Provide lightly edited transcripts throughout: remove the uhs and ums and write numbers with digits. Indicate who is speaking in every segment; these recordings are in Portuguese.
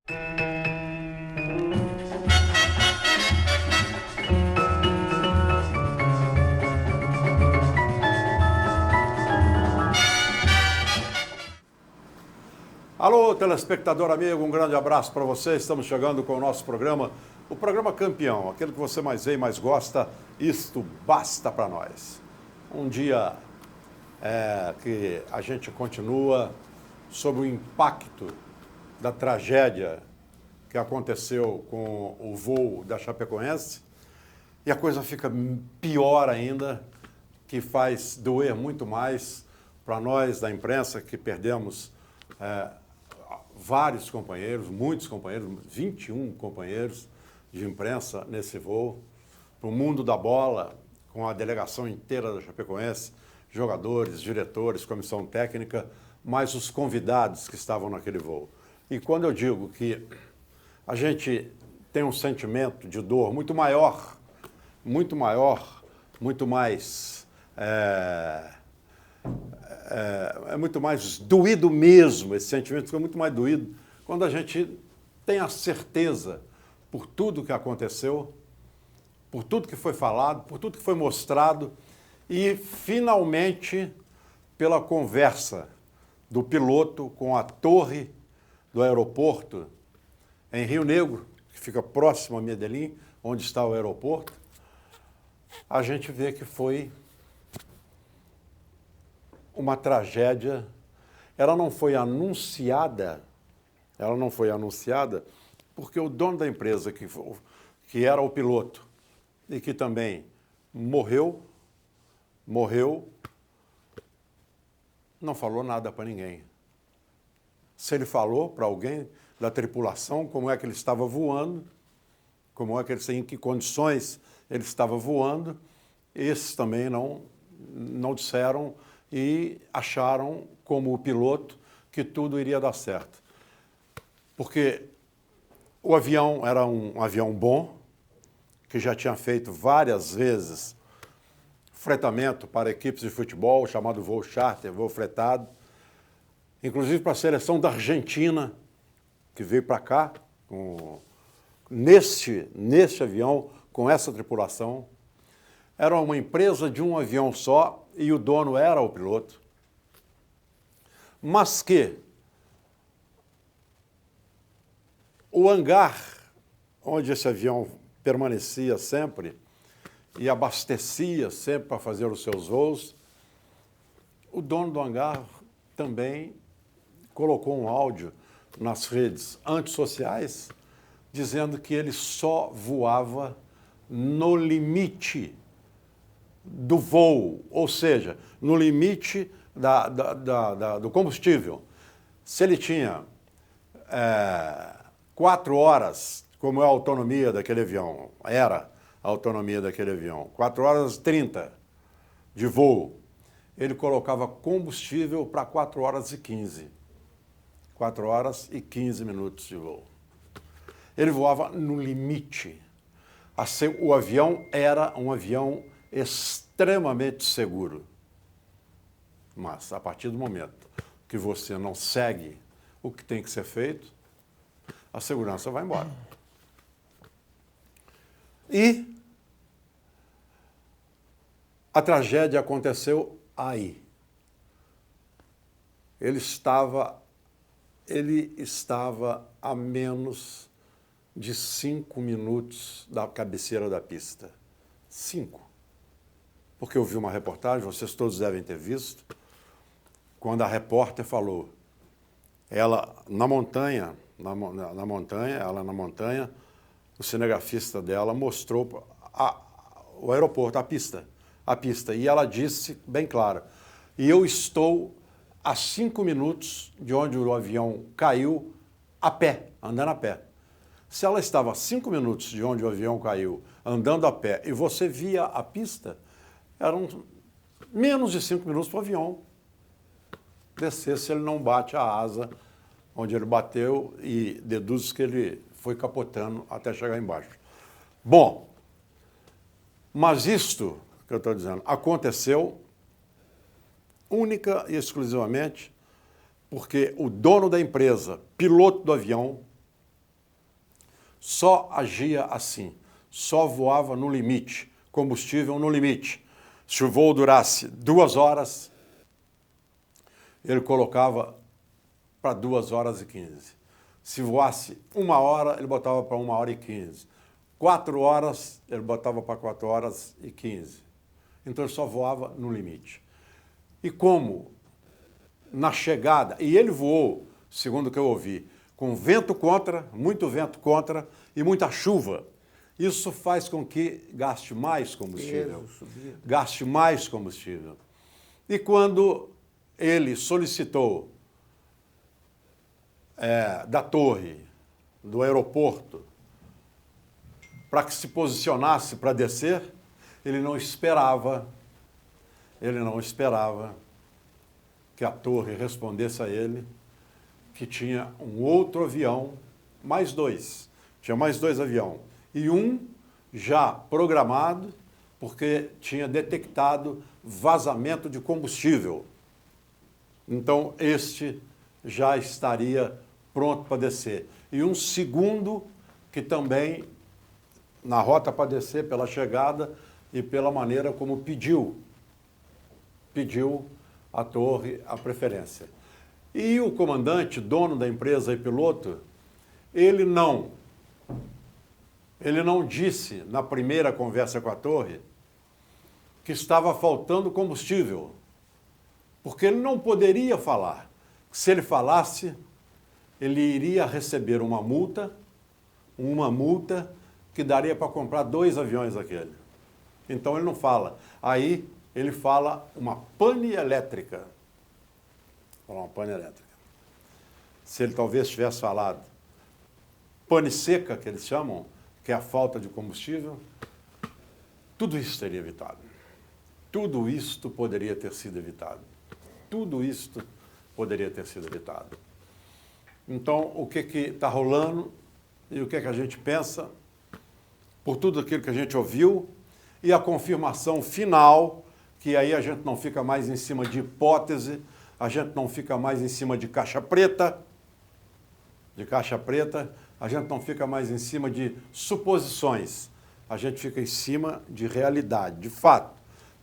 Speaker 1: Alô, telespectador amigo, um grande abraço para você. Estamos chegando com o nosso programa, o programa campeão, aquele que você mais vê e mais gosta. Isto basta para nós. Um dia que a gente continua sob o impacto da tragédia que aconteceu com o voo da Chapecoense, e a coisa fica pior ainda, que faz doer muito mais para nós da imprensa, que perdemos vários companheiros, muitos companheiros, 21 companheiros de imprensa nesse voo, para o mundo da bola, com a delegação inteira da Chapecoense, jogadores, diretores, comissão técnica, mais os convidados que estavam naquele voo. E quando eu digo que a gente tem um sentimento de dor muito maior, muito mais... É muito mais doído mesmo, esse sentimento fica muito mais doído quando a gente tem a certeza, por tudo que aconteceu, por tudo que foi falado, por tudo que foi mostrado e, finalmente, pela conversa do piloto com a torre do aeroporto em Rio Negro, que fica próximo a Medellín, onde está o aeroporto, a gente vê que foi uma tragédia. Ela não foi anunciada porque o dono da empresa, que era o piloto e que também morreu, não falou nada para ninguém. Se ele falou para alguém da tripulação como é que ele estava voando, em que condições ele estava voando, esses também não disseram e acharam, como o piloto, que tudo iria dar certo. Porque o avião era um avião bom, que já tinha feito várias vezes fretamento para equipes de futebol, chamado voo charter, voo fretado, inclusive para a seleção da Argentina, que veio para cá, neste avião, com essa tripulação. Era uma empresa de um avião só e o dono era o piloto. Mas que o hangar onde esse avião permanecia sempre e abastecia sempre para fazer os seus voos, o dono do hangar também colocou um áudio nas redes antissociais dizendo que ele só voava no limite do voo, ou seja, no limite do combustível. Se ele tinha 4 horas, como é a autonomia daquele avião, era a autonomia daquele avião, 4 horas e 30 de voo, ele colocava combustível para 4 horas e 15. 4 horas e 15 minutos de voo. Ele voava no limite. O avião era um avião extremamente seguro. Mas, a partir do momento que você não segue o que tem que ser feito, a segurança vai embora. E a tragédia aconteceu aí. Ele estava a menos de 5 minutos da cabeceira da pista. 5. Porque eu vi uma reportagem, vocês todos devem ter visto, quando a repórter falou, ela na montanha, o cinegrafista dela mostrou o aeroporto, a pista, e ela disse bem claro, e eu estou a 5 minutos de onde o avião caiu, a pé, andando a pé. Se ela estava a 5 minutos de onde o avião caiu, andando a pé, e você via a pista, eram menos de 5 minutos para o avião descer se ele não bate a asa onde ele bateu e deduz que ele foi capotando até chegar embaixo. Bom, mas isto que eu estou dizendo aconteceu única e exclusivamente porque o dono da empresa, piloto do avião, só agia assim, só voava no limite, combustível no limite. Se o voo durasse 2 horas, ele colocava para 2 horas e 15. Se voasse 1 hora, ele botava para 1 hora e 15. 4 horas, ele botava para 4 horas e 15. Então ele só voava no limite. E como na chegada, e ele voou, segundo o que eu ouvi, com vento contra, muito vento contra e muita chuva. Isso faz com que gaste mais combustível. Gaste mais combustível. E quando ele solicitou da torre, do aeroporto, para que se posicionasse para descer, ele não esperava que a torre respondesse a ele que tinha um outro avião, mais 2. Tinha mais 2 aviões. E um já programado, porque tinha detectado vazamento de combustível. Então, este já estaria pronto para descer. E um segundo que também, na rota para descer, pela chegada e pela maneira como pediu a torre a preferência. E o comandante, dono da empresa e piloto, ele não disse na primeira conversa com a torre que estava faltando combustível, porque ele não poderia falar. Se ele falasse, ele iria receber uma multa que daria para comprar 2 aviões daquele. Então ele não fala. Aí ele fala uma pane elétrica. Uma pane elétrica. Se ele talvez tivesse falado pane seca, que eles chamam, que é a falta de combustível, tudo isso teria evitado. Tudo isto poderia ter sido evitado. Tudo isto poderia ter sido evitado. Então, o que está rolando e o que a gente pensa, por tudo aquilo que a gente ouviu, e a confirmação final, que aí a gente não fica mais em cima de hipótese, a gente não fica mais em cima de caixa preta, a gente não fica mais em cima de suposições, a gente fica em cima de realidade, de fato,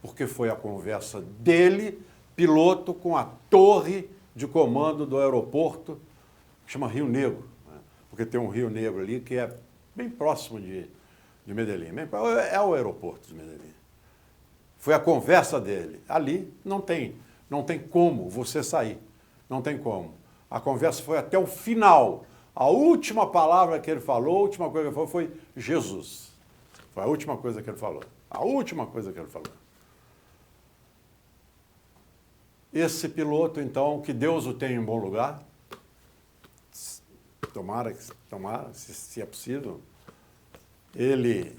Speaker 1: porque foi a conversa dele, piloto, com a torre de comando do aeroporto, que chama Rio Negro, né? Porque tem um Rio Negro ali que é bem próximo de Medellín, é o aeroporto de Medellín. Foi a conversa dele. Ali não tem como você sair, não tem como. A conversa foi até o final. A última palavra que ele falou, a última coisa que ele falou foi Jesus. Foi a última coisa que ele falou. A última coisa que ele falou. Esse piloto, então, que Deus o tenha em bom lugar, tomara, se é possível, ele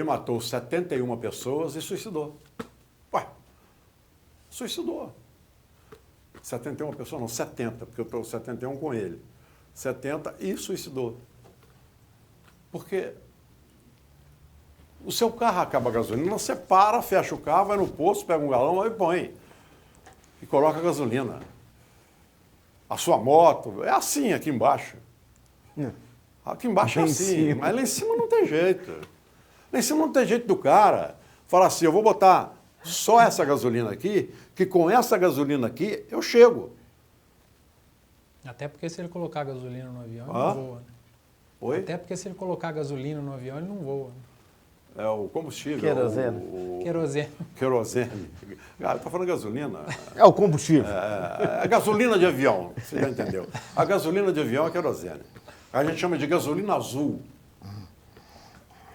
Speaker 1: matou 71 pessoas e suicidou. Ué, suicidou. 71 pessoas, não, 70, porque eu estou 71 com ele. 70 e suicidou. Porque o seu carro acaba a gasolina, você para, fecha o carro, vai no posto, pega um galão e põe. E coloca a gasolina. A sua moto, é assim aqui embaixo. Aqui embaixo é assim, mas lá em cima não tem jeito. Lá em cima não tem jeito do cara falar assim, eu vou botar só essa gasolina aqui, que com essa gasolina aqui eu chego.
Speaker 2: Até porque se ele colocar gasolina no avião, ele não voa. Né?
Speaker 1: Oi?
Speaker 2: Até porque se ele colocar gasolina no avião, ele não voa. Né?
Speaker 1: É o combustível.
Speaker 3: Querosene.
Speaker 2: Querosene.
Speaker 1: Cara, tá falando gasolina.
Speaker 3: É o combustível.
Speaker 1: É gasolina de avião, você já entendeu. A gasolina de avião é querosene. A gente chama de gasolina azul.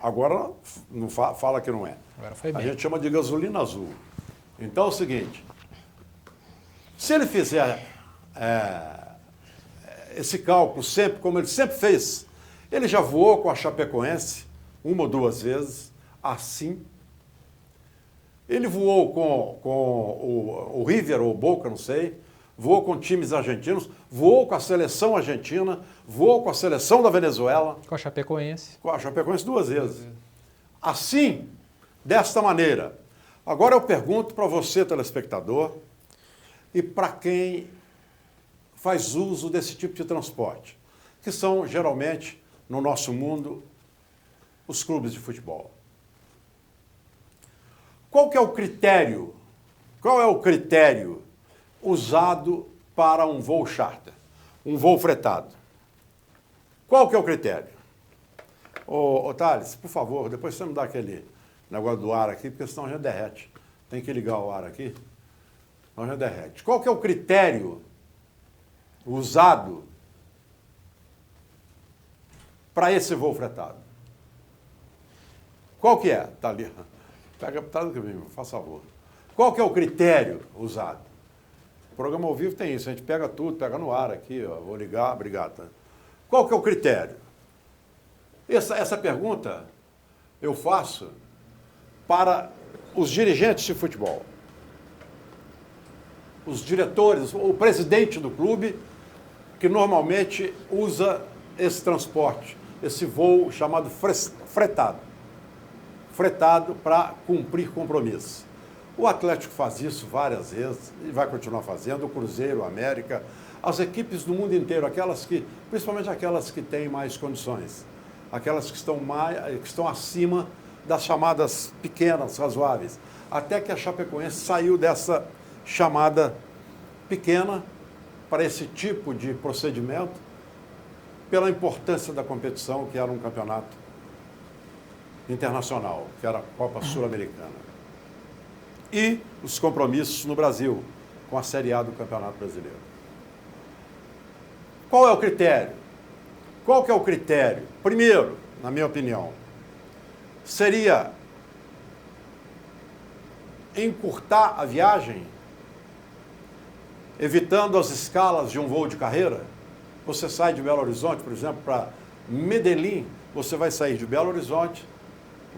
Speaker 1: Agora não fala que não é.
Speaker 2: Agora foi bem.
Speaker 1: A gente chama de gasolina azul. Então é o seguinte, se ele fizer esse cálculo sempre, como ele sempre fez, ele já voou com a Chapecoense 1 ou 2 vezes, assim. Ele voou com o River ou o Boca, não sei, voou com times argentinos, voou com a seleção argentina, voou com a seleção da Venezuela.
Speaker 2: Com a Chapecoense.
Speaker 1: Com a Chapecoense 2 vezes. Assim, desta maneira. Agora eu pergunto para você, telespectador, e para quem faz uso desse tipo de transporte, que são geralmente no nosso mundo os clubes de futebol. Qual que é o critério? Qual é o critério usado para um voo charter, um voo fretado? Qual que é o critério? Ô Thales, por favor, depois você me dá aquele negócio do ar aqui, porque senão já derrete. Tem que ligar o ar aqui, senão já derrete. Qual que é o critério usado para esse voo fretado? Qual que é? Está ali. Pega, tá comigo, faz favor. Qual que é o critério usado? O programa ao vivo tem isso, a gente pega tudo, pega no ar aqui, ó, vou ligar, obrigado. Tá? Qual que é o critério? Essa pergunta eu faço para os dirigentes de futebol, os diretores, o presidente do clube, que normalmente usa esse transporte, esse voo chamado fretado. Fretado para cumprir compromisso. O Atlético faz isso várias vezes e vai continuar fazendo, o Cruzeiro, o América, as equipes do mundo inteiro, principalmente aquelas que têm mais condições, aquelas que estão acima das chamadas pequenas, razoáveis. Até que a Chapecoense saiu dessa chamada pequena para esse tipo de procedimento, pela importância da competição, que era um campeonato internacional, que era a Copa Sul-Americana. E os compromissos no Brasil, com a Série A do Campeonato Brasileiro. Qual é o critério? Qual que é o critério? Primeiro, na minha opinião, seria encurtar a viagem, evitando as escalas de um voo de carreira. Você sai de Belo Horizonte, por exemplo, para Medellín, você vai sair de Belo Horizonte,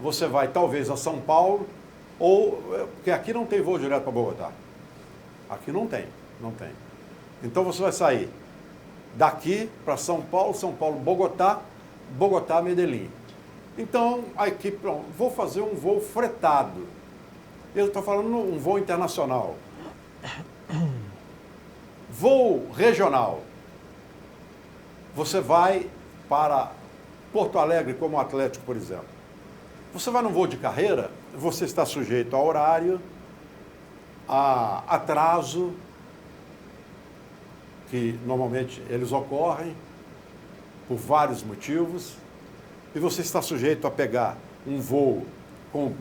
Speaker 1: você vai talvez a São Paulo, porque aqui não tem voo direto para Bogotá. Aqui não tem. Então você vai sair daqui para São Paulo, Bogotá, Medellín. Então a equipe, pronto, vou fazer um voo fretado. Eu estou falando um voo internacional. Voo regional. Você vai para Porto Alegre como Atlético, por exemplo. Você vai num voo de carreira, você está sujeito a horário, a atraso, que normalmente eles ocorrem por vários motivos, e você está sujeito a pegar um voo com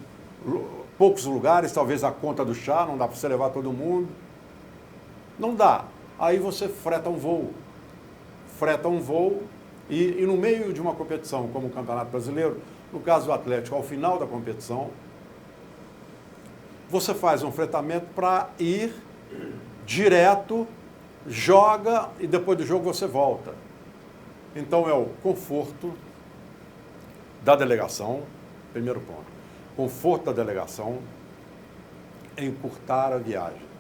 Speaker 1: poucos lugares, talvez a conta do chá, não dá para você levar todo mundo. Não dá. Aí você freta um voo. E no meio de uma competição como o Campeonato Brasileiro, no caso do Atlético, ao final da competição, você faz um fretamento para ir direto, joga e depois do jogo você volta. Então é o conforto da delegação, primeiro ponto. Conforto da delegação, encurtar a viagem.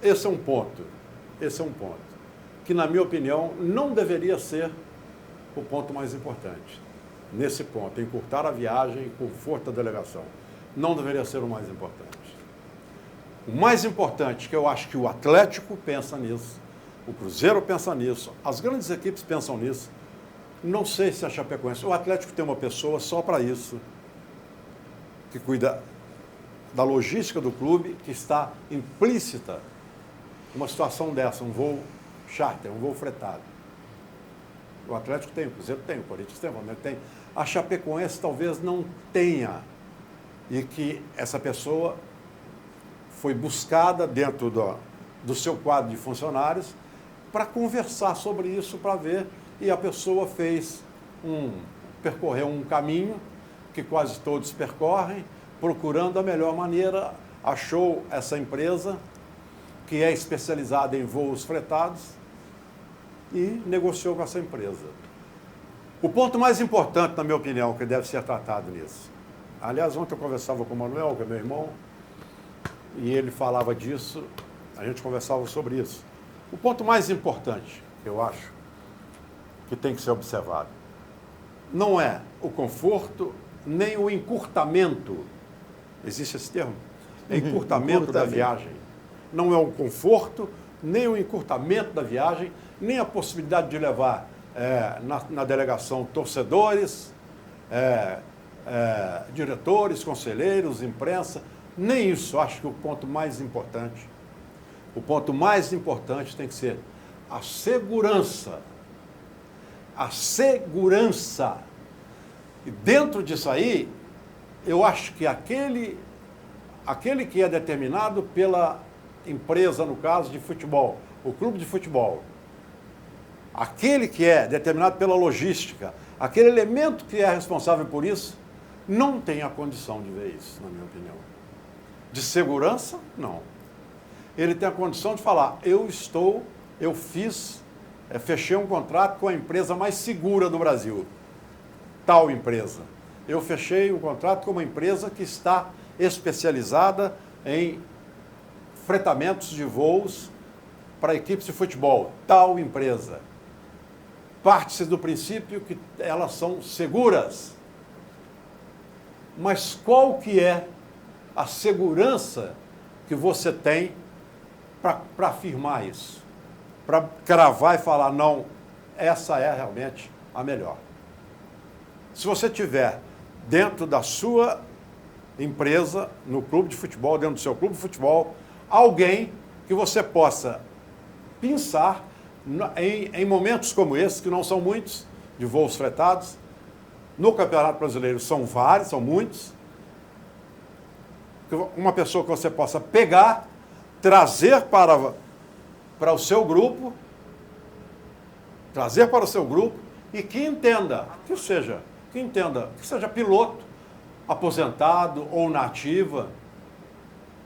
Speaker 1: Esse é um ponto, que na minha opinião não deveria ser o ponto mais importante. Nesse ponto, encurtar a viagem, conforto da delegação, não deveria ser o mais importante. O mais importante, que eu acho que o Atlético pensa nisso, o Cruzeiro pensa nisso, as grandes equipes pensam nisso, não sei se a Chapecoense, o Atlético tem uma pessoa só para isso, que cuida da logística do clube, que está implícita uma situação dessa, um voo charter, um voo fretado. O Atlético tem, o Cruzeiro tem, o Corinthians tem, o Flamengo tem. A Chapecoense talvez não tenha, e que essa pessoa foi buscada dentro do seu quadro de funcionários para conversar sobre isso, para ver, e a pessoa percorreu um caminho que quase todos percorrem, procurando a melhor maneira, achou essa empresa que é especializada em voos fretados e negociou com essa empresa. O ponto mais importante, na minha opinião, que deve ser tratado nisso. Aliás, ontem eu conversava com o Manuel, que é meu irmão, e ele falava disso, a gente conversava sobre isso. O ponto mais importante, que eu acho, que tem que ser observado, não é o conforto, nem o encurtamento, existe esse termo? Encurtamento da viagem. Não é o conforto, nem o encurtamento da viagem, nem a possibilidade de levar na delegação torcedores, diretores, conselheiros, imprensa, nem isso. Acho que o ponto mais importante tem que ser a segurança. A segurança. E dentro disso aí, eu acho que aquele que é determinado pela empresa, no caso de futebol, o clube de futebol, aquele que é determinado pela logística, aquele elemento que é responsável por isso, não tem a condição de ver isso, na minha opinião. De segurança, não. Ele tem a condição de falar, fechei um contrato com a empresa mais segura do Brasil, tal empresa. Eu fechei um contrato com uma empresa que está especializada em fretamentos de voos para equipes de futebol, tal empresa. Parte-se do princípio que elas são seguras. Mas qual que é a segurança que você tem para afirmar isso? Para cravar e falar, não, essa é realmente a melhor. Se você tiver dentro da sua empresa, no clube de futebol, dentro do seu clube de futebol, alguém que você possa pensar em momentos como esse, que não são muitos, de voos fretados. No Campeonato Brasileiro são vários, são muitos. Uma pessoa que você possa pegar, trazer para o seu grupo, e que entenda, que seja piloto, aposentado ou na ativa,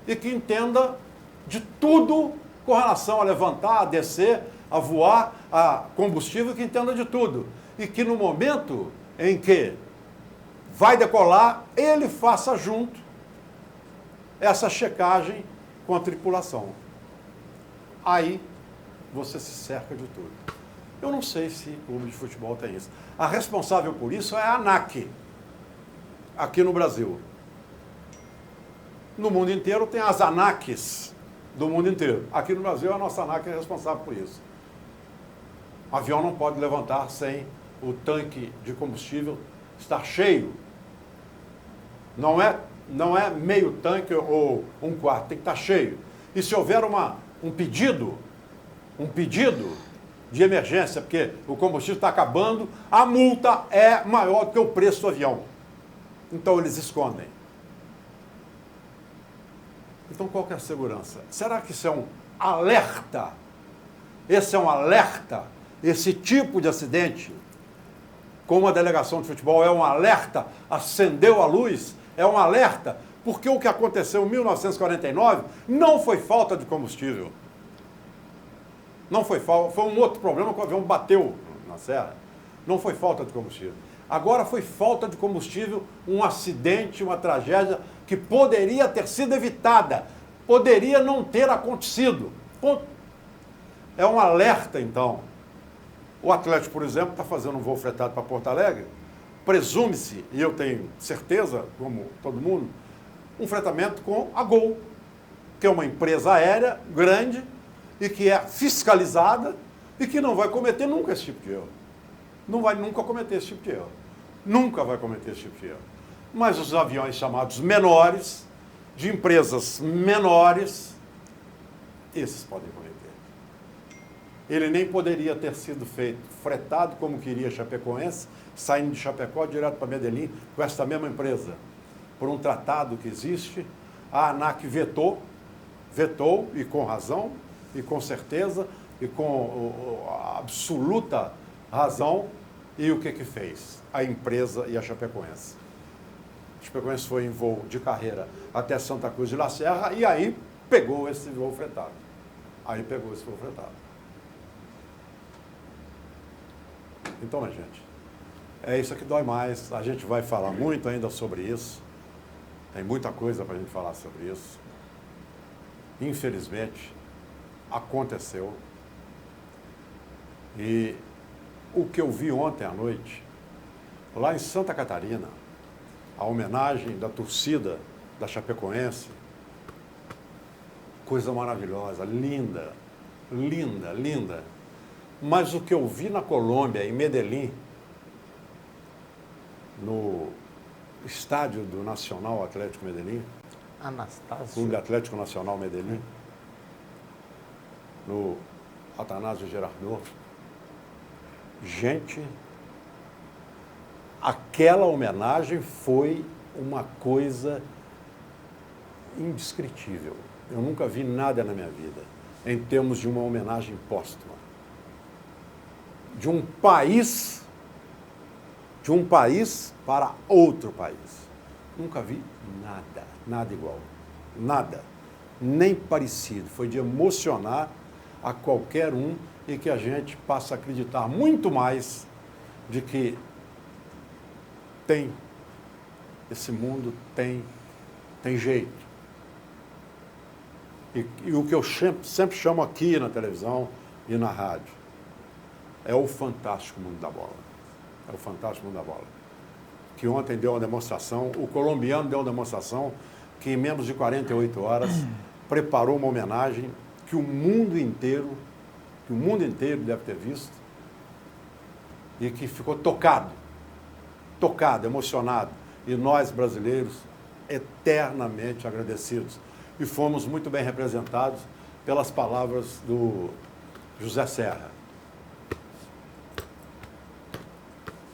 Speaker 1: e que entenda de tudo com relação a levantar, a descer, a voar, a combustível, que entenda de tudo. E que no momento em que vai decolar, ele faça junto essa checagem com a tripulação. Aí você se cerca de tudo. Eu não sei se o clube de futebol tem isso. A responsável por isso é a ANAC, aqui no Brasil. No mundo inteiro tem as ANACs do mundo inteiro. Aqui no Brasil, a nossa ANAC é responsável por isso. O avião não pode levantar sem o tanque de combustível estar cheio. Não é meio tanque ou um quarto, tem que estar cheio. E se houver um pedido de emergência, porque o combustível está acabando, a multa é maior do que o preço do avião. Então eles escondem. Então qual que é a segurança? Será que isso é um alerta? Esse é um alerta? Esse tipo de acidente, como a delegação de futebol, é um alerta? Acendeu a luz? É um alerta? Porque o que aconteceu em 1949 não foi falta de combustível. Não foi falta, foi um outro problema que o avião bateu na serra. Não foi falta de combustível. Agora foi falta de combustível, um acidente, uma tragédia que poderia ter sido evitada, poderia não ter acontecido. Ponto. É um alerta, então. O Atlético, por exemplo, está fazendo um voo fretado para Porto Alegre, presume-se, e eu tenho certeza, como todo mundo, um fretamento com a Gol, que é uma empresa aérea grande e que é fiscalizada e que não vai cometer nunca esse tipo de erro. Não vai nunca cometer esse tipo de erro. Nunca vai cometer esse tipo de erro. Mas os aviões chamados menores, de empresas menores, esses podem cometer. Ele nem poderia ter sido fretado como queria Chapecoense, saindo de Chapecó direto para Medellín, com essa mesma empresa. Por um tratado que existe, a ANAC vetou, e com razão, e com certeza, e com absoluta razão. E o que fez? A empresa e a Chapecoense. A Chapecoense foi em voo de carreira até Santa Cruz de La Serra e aí pegou esse voo fretado. Então, minha gente, é isso que dói mais. A gente vai falar muito ainda sobre isso. Tem muita coisa para a gente falar sobre isso. Infelizmente, aconteceu. E o que eu vi ontem à noite, lá em Santa Catarina, a homenagem da torcida da Chapecoense, coisa maravilhosa, linda. linda, linda. Mas o que eu vi na Colômbia, em Medellín, no estádio do Nacional Atlético Medellín, Clube Atlético Nacional Medellín, no Atanásio Girardot, gente, aquela homenagem foi uma coisa indescritível. Eu nunca vi nada na minha vida em termos de uma homenagem póstuma. De um país para outro país. Nunca vi nada, nada igual. Nada. Nem parecido. Foi de emocionar a qualquer um e que a gente passa a acreditar muito mais de que esse mundo tem jeito. E o que eu sempre chamo aqui na televisão e na rádio é o fantástico mundo da bola. É o fantástico mundo da bola. Que ontem deu uma demonstração, o colombiano deu uma demonstração que em menos de 48 horas preparou uma homenagem que o mundo inteiro deve ter visto e que ficou tocado, emocionado. E nós, brasileiros, eternamente agradecidos. E fomos muito bem representados pelas palavras do José Serra.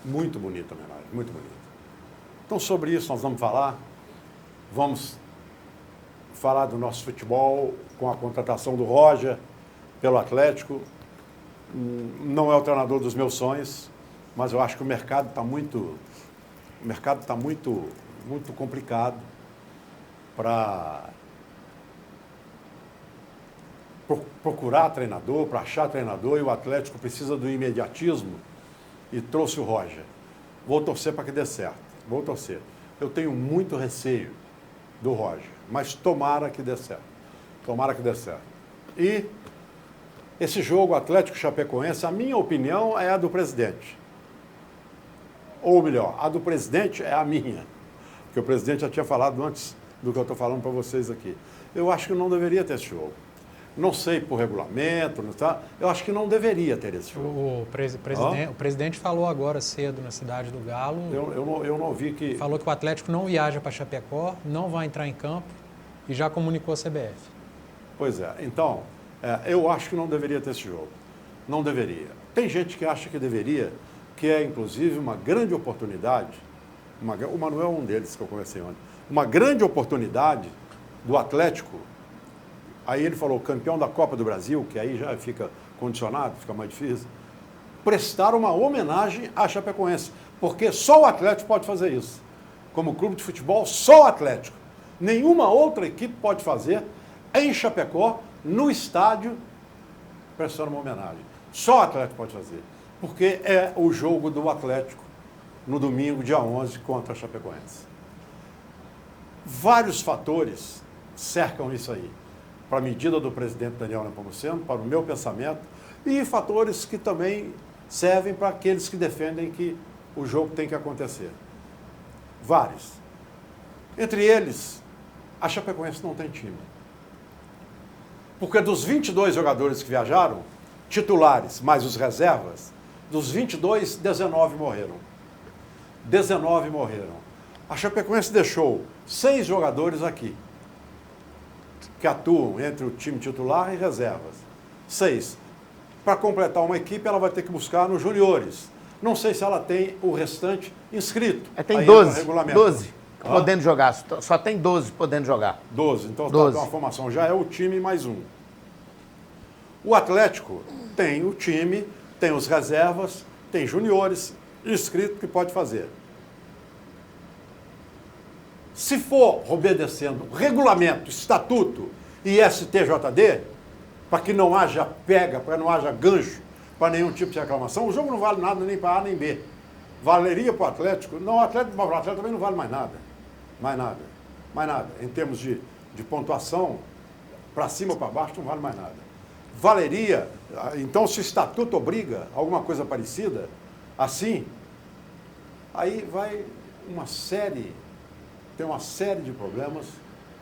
Speaker 1: Muito bonita a homenagem, muito bonita. Então, sobre isso nós vamos falar. Vamos falar do nosso futebol com a contratação do Roger pelo Atlético. Não é o treinador dos meus sonhos, mas eu acho que o mercado está muito complicado para procurar treinador, para achar treinador, e o Atlético precisa do imediatismo e trouxe o Roger. Vou torcer para que dê certo, vou torcer. Eu tenho muito receio do Roger, mas tomara que dê certo, tomara que dê certo. E esse jogo Atlético-Chapecoense, a minha opinião é a do presidente. Ou melhor, a do presidente é a minha, porque o presidente já tinha falado antes do que eu estou falando para vocês aqui. Eu acho que não deveria ter esse jogo. Não sei por regulamento, tá? Eu acho que não deveria ter esse jogo.
Speaker 2: O presidente falou agora cedo na Cidade do Galo.
Speaker 1: Eu não vi que...
Speaker 2: Falou que o Atlético não viaja para Chapecó, não vai entrar em campo e já comunicou a CBF.
Speaker 1: Pois é. Então, eu acho que não deveria ter esse jogo. Não deveria. Tem gente que acha que deveria, que é, inclusive, uma grande oportunidade. O Manuel é um deles que eu conversei ontem. Uma grande oportunidade do Atlético. Aí ele falou, campeão da Copa do Brasil, que aí já fica condicionado, fica mais difícil, prestar uma homenagem à Chapecoense, porque só o Atlético pode fazer isso. Como clube de futebol, só o Atlético. Nenhuma outra equipe pode fazer em Chapecó, no estádio, prestando uma homenagem. Só o Atlético pode fazer, porque é o jogo do Atlético no domingo, dia 11, contra a Chapecoense. Vários fatores cercam isso aí. Para a medida do presidente Daniel Nepomuceno, para o meu pensamento, e fatores que também servem para aqueles que defendem que o jogo tem que acontecer. Vários. Entre eles, a Chapecoense não tem time. Porque dos 22 jogadores que viajaram, titulares mais os reservas, dos 22, 19 morreram. 19 morreram. A Chapecoense deixou 6 jogadores aqui, que atuam entre o time titular e reservas. 6. Para completar uma equipe, ela vai ter que buscar nos juniores. Não sei se ela tem o restante inscrito.
Speaker 3: Tem 12. 12 podendo jogar. Só tem 12 podendo jogar.
Speaker 1: 12. Então
Speaker 3: 12.
Speaker 1: Tá uma formação. Já é o time mais um. O Atlético tem o time, tem os reservas, tem juniores inscrito que pode fazer. Se for obedecendo regulamento, estatuto e STJD, para que não haja pega, para não haja gancho, para nenhum tipo de reclamação, o jogo não vale nada nem para A nem B. Valeria para o Atlético? Não, o Atlético também não vale mais nada. Mais nada. Mais nada. Em termos de pontuação, para cima ou para baixo, não vale mais nada. Valeria, então se o estatuto obriga alguma coisa parecida, assim, aí vai tem uma série de problemas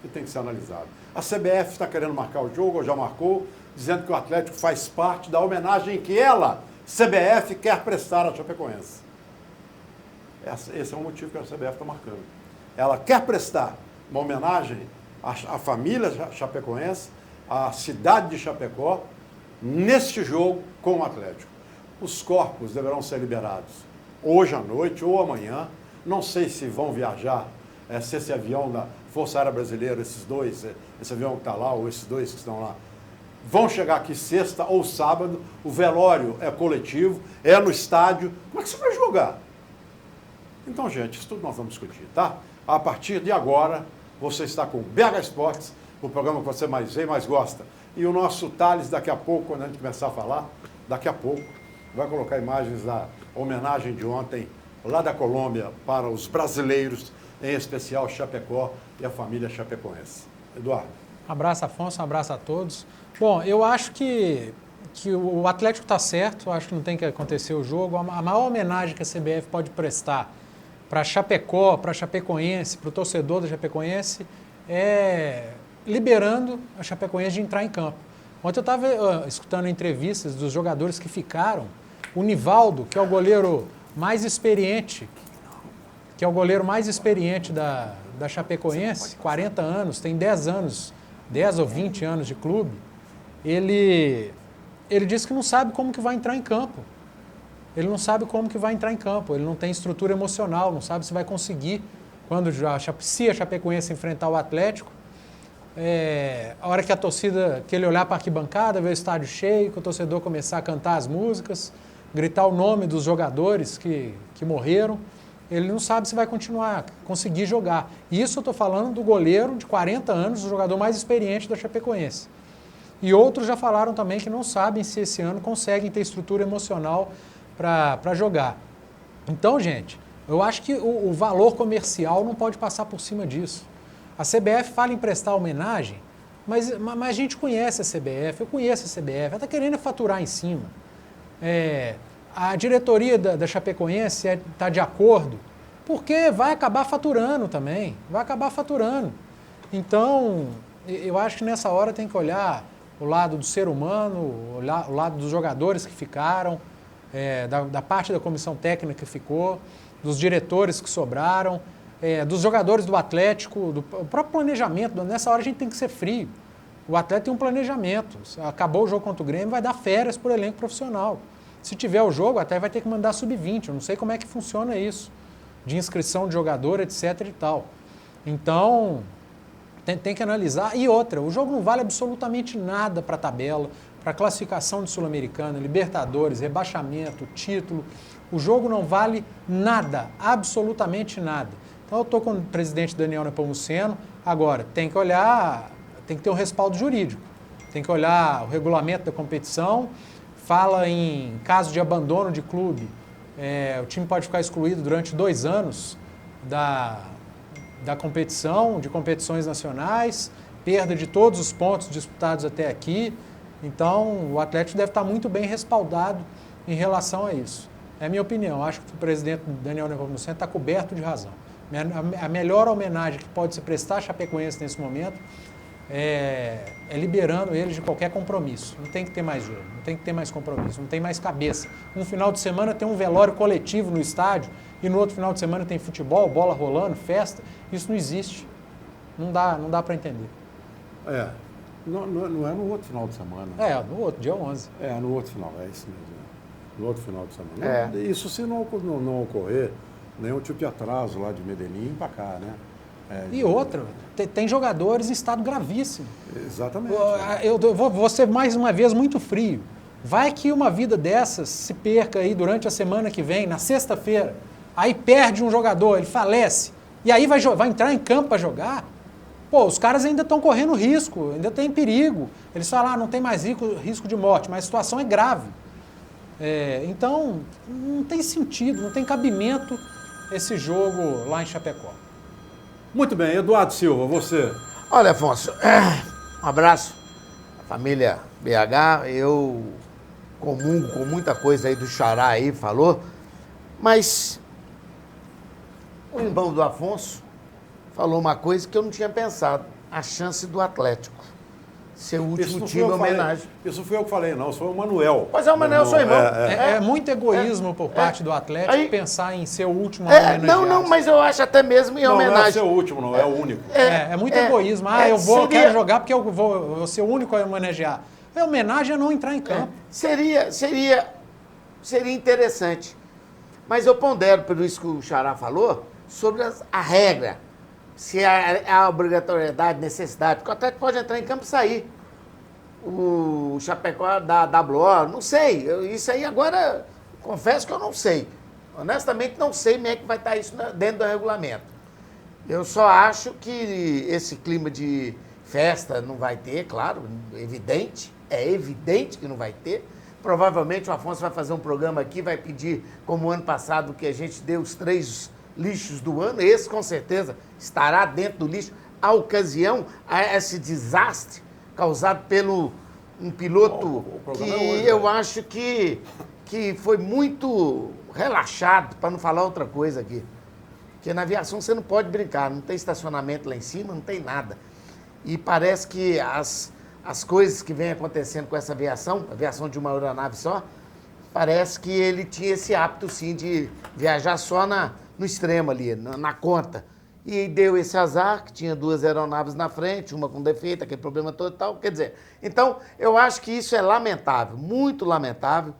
Speaker 1: que tem que ser analisado. A CBF está querendo marcar o jogo, ou já marcou, dizendo que o Atlético faz parte da homenagem que ela, CBF, quer prestar à Chapecoense. Esse é o motivo que a CBF está marcando. Ela quer prestar uma homenagem à família chapecoense, à cidade de Chapecó, neste jogo com o Atlético. Os corpos deverão ser liberados hoje à noite ou amanhã. Não sei se vão viajar, se esse avião da Força Aérea Brasileira, esses dois, esse avião que está lá, ou esses dois que estão lá, vão chegar aqui sexta ou sábado. O velório é coletivo, é no estádio. Como é que você vai jogar? Então, gente, isso tudo nós vamos discutir, tá? A partir de agora, você está com o BH Esportes, o programa que você mais vê e mais gosta. E o nosso Thales, daqui a pouco, quando a gente começar a falar, daqui a pouco, vai colocar imagens da homenagem de ontem, lá da Colômbia, para os brasileiros, em especial Chapecó e a família chapecoense. Eduardo.
Speaker 2: Um abraço, Afonso, um abraço a todos. Bom, eu acho que o Atlético está certo, acho que não tem que acontecer o jogo. A maior homenagem que a CBF pode prestar para Chapecó, para Chapecoense, para o torcedor da Chapecoense, é liberando a Chapecoense de entrar em campo. Ontem eu estava escutando entrevistas dos jogadores que ficaram. O Nivaldo, que é o goleiro mais experiente, da Chapecoense, 40 anos, tem 10 anos, 10 ou 20 anos de clube, ele disse que não sabe como que vai entrar em campo. Ele não sabe como que vai entrar em campo, ele não tem estrutura emocional, não sabe se vai conseguir, se a Chapecoense enfrentar o Atlético, a hora que a torcida, que ele olhar para a arquibancada, ver o estádio cheio, que o torcedor começar a cantar as músicas, gritar o nome dos jogadores que morreram, ele não sabe se vai conseguir jogar. Isso eu estou falando do goleiro de 40 anos, o jogador mais experiente da Chapecoense. E outros já falaram também que não sabem se esse ano conseguem ter estrutura emocional para jogar. Então, gente, eu acho que o valor comercial não pode passar por cima disso. A CBF fala em prestar homenagem, mas a gente conhece a CBF, eu conheço a CBF, ela está querendo faturar em cima. A diretoria da Chapecoense está de acordo, porque vai acabar faturando também, Então, eu acho que nessa hora tem que olhar o lado do ser humano, o lado dos jogadores que ficaram, da parte da comissão técnica que ficou, dos diretores que sobraram, dos jogadores do Atlético, do próprio planejamento. Nessa hora a gente tem que ser frio. O Atlético tem um planejamento. Acabou o jogo contra o Grêmio, vai dar férias para o elenco profissional. Se tiver o jogo, até vai ter que mandar sub-20. Eu não sei como é que funciona isso, de inscrição de jogador, etc. e tal. Então, tem que analisar. E outra, o jogo não vale absolutamente nada para a tabela, para a classificação de Sul-Americana, Libertadores, rebaixamento, título. O jogo não vale nada, absolutamente nada. Então, eu estou com o presidente Daniel Nepomuceno. Agora, tem que olhar, tem que ter um respaldo jurídico. Tem que olhar o regulamento da competição. Fala em caso de abandono de clube, o time pode ficar excluído durante 2 anos da competição, de competições nacionais, perda de todos os pontos disputados até aqui. Então, o Atlético deve estar muito bem respaldado em relação a isso. É a minha opinião. Acho que o presidente Daniel Nepomuceno está coberto de razão. A melhor homenagem que pode se prestar a Chapecoense nesse momento é liberando eles de qualquer compromisso. Não tem que ter mais jogo, não tem que ter mais compromisso, não tem mais cabeça. Um final de semana tem um velório coletivo no estádio e no outro final de semana tem futebol, bola rolando, festa. Isso não existe. Não dá para entender.
Speaker 1: Não é no outro final de semana.
Speaker 2: No outro, dia 11.
Speaker 1: No outro final, é isso mesmo. No outro final de semana. Isso se não ocorrer nenhum tipo de atraso lá de Medellín para cá, né?
Speaker 2: E outra, tem jogadores em estado gravíssimo.
Speaker 1: Exatamente.
Speaker 2: Eu vou ser mais uma vez muito frio. Vai que uma vida dessas se perca aí durante a semana que vem, na sexta-feira. Aí perde um jogador, ele falece. E aí vai entrar em campo para jogar. Pô, os caras ainda estão correndo risco, ainda tem perigo. Eles falam, não tem mais risco de morte, mas a situação é grave. Então, não tem sentido, não tem cabimento esse jogo lá em Chapecó.
Speaker 1: Muito bem, Eduardo Silva, você.
Speaker 3: Olha, Afonso, um abraço à família BH. Eu comungo com muita coisa aí do Xará aí, falou, mas o irmão do Afonso falou uma coisa que eu não tinha pensado. a chance do Atlético ser o
Speaker 1: Isso
Speaker 3: último
Speaker 1: não
Speaker 3: time em
Speaker 1: fui eu que falei.
Speaker 3: homenagem.
Speaker 1: Isso foi eu que falei, não. Isso foi o Manuel.
Speaker 3: Pois é, o Manuel, seu irmão.
Speaker 2: É muito egoísmo por parte do Atlético
Speaker 3: Aí-
Speaker 2: pensar em ser o último a homenagear.
Speaker 3: Não, mas eu acho até mesmo em
Speaker 1: Não, não é o
Speaker 3: homenagem.
Speaker 1: seu último, não. É o único.
Speaker 2: É muito egoísmo. Eu quero jogar porque eu vou ser o único a homenagear. A homenagem é não entrar em campo.
Speaker 3: Seria interessante. Mas eu pondero, pelo isso que o Xará falou, sobre a regra. Se há obrigatoriedade, necessidade. Porque o Atlético pode entrar em campo e sair. O Chapecó da WO, não sei. Isso aí agora, confesso que eu não sei. Honestamente, não sei como é que vai estar isso dentro do regulamento. Eu só acho que esse clima de festa não vai ter, claro, evidente. É evidente que não vai ter. Provavelmente o Afonso vai fazer um programa aqui, vai pedir, como o ano passado, que a gente dê os 3 lixos do ano. Esse, com certeza, estará dentro do lixo. A ocasião, a esse desastre causado pelo um piloto que eu acho que foi muito relaxado, para não falar outra coisa aqui. Porque na aviação você não pode brincar, não tem estacionamento lá em cima, não tem nada. E parece que as coisas que vêm acontecendo com essa aviação de uma aeronave só, parece que ele tinha esse hábito, sim, de viajar só no extremo ali, na conta. E deu esse azar, que tinha 2 aeronaves na frente, uma com defeito, aquele problema todo e tal. Quer dizer, então, eu acho que isso é lamentável, muito lamentável.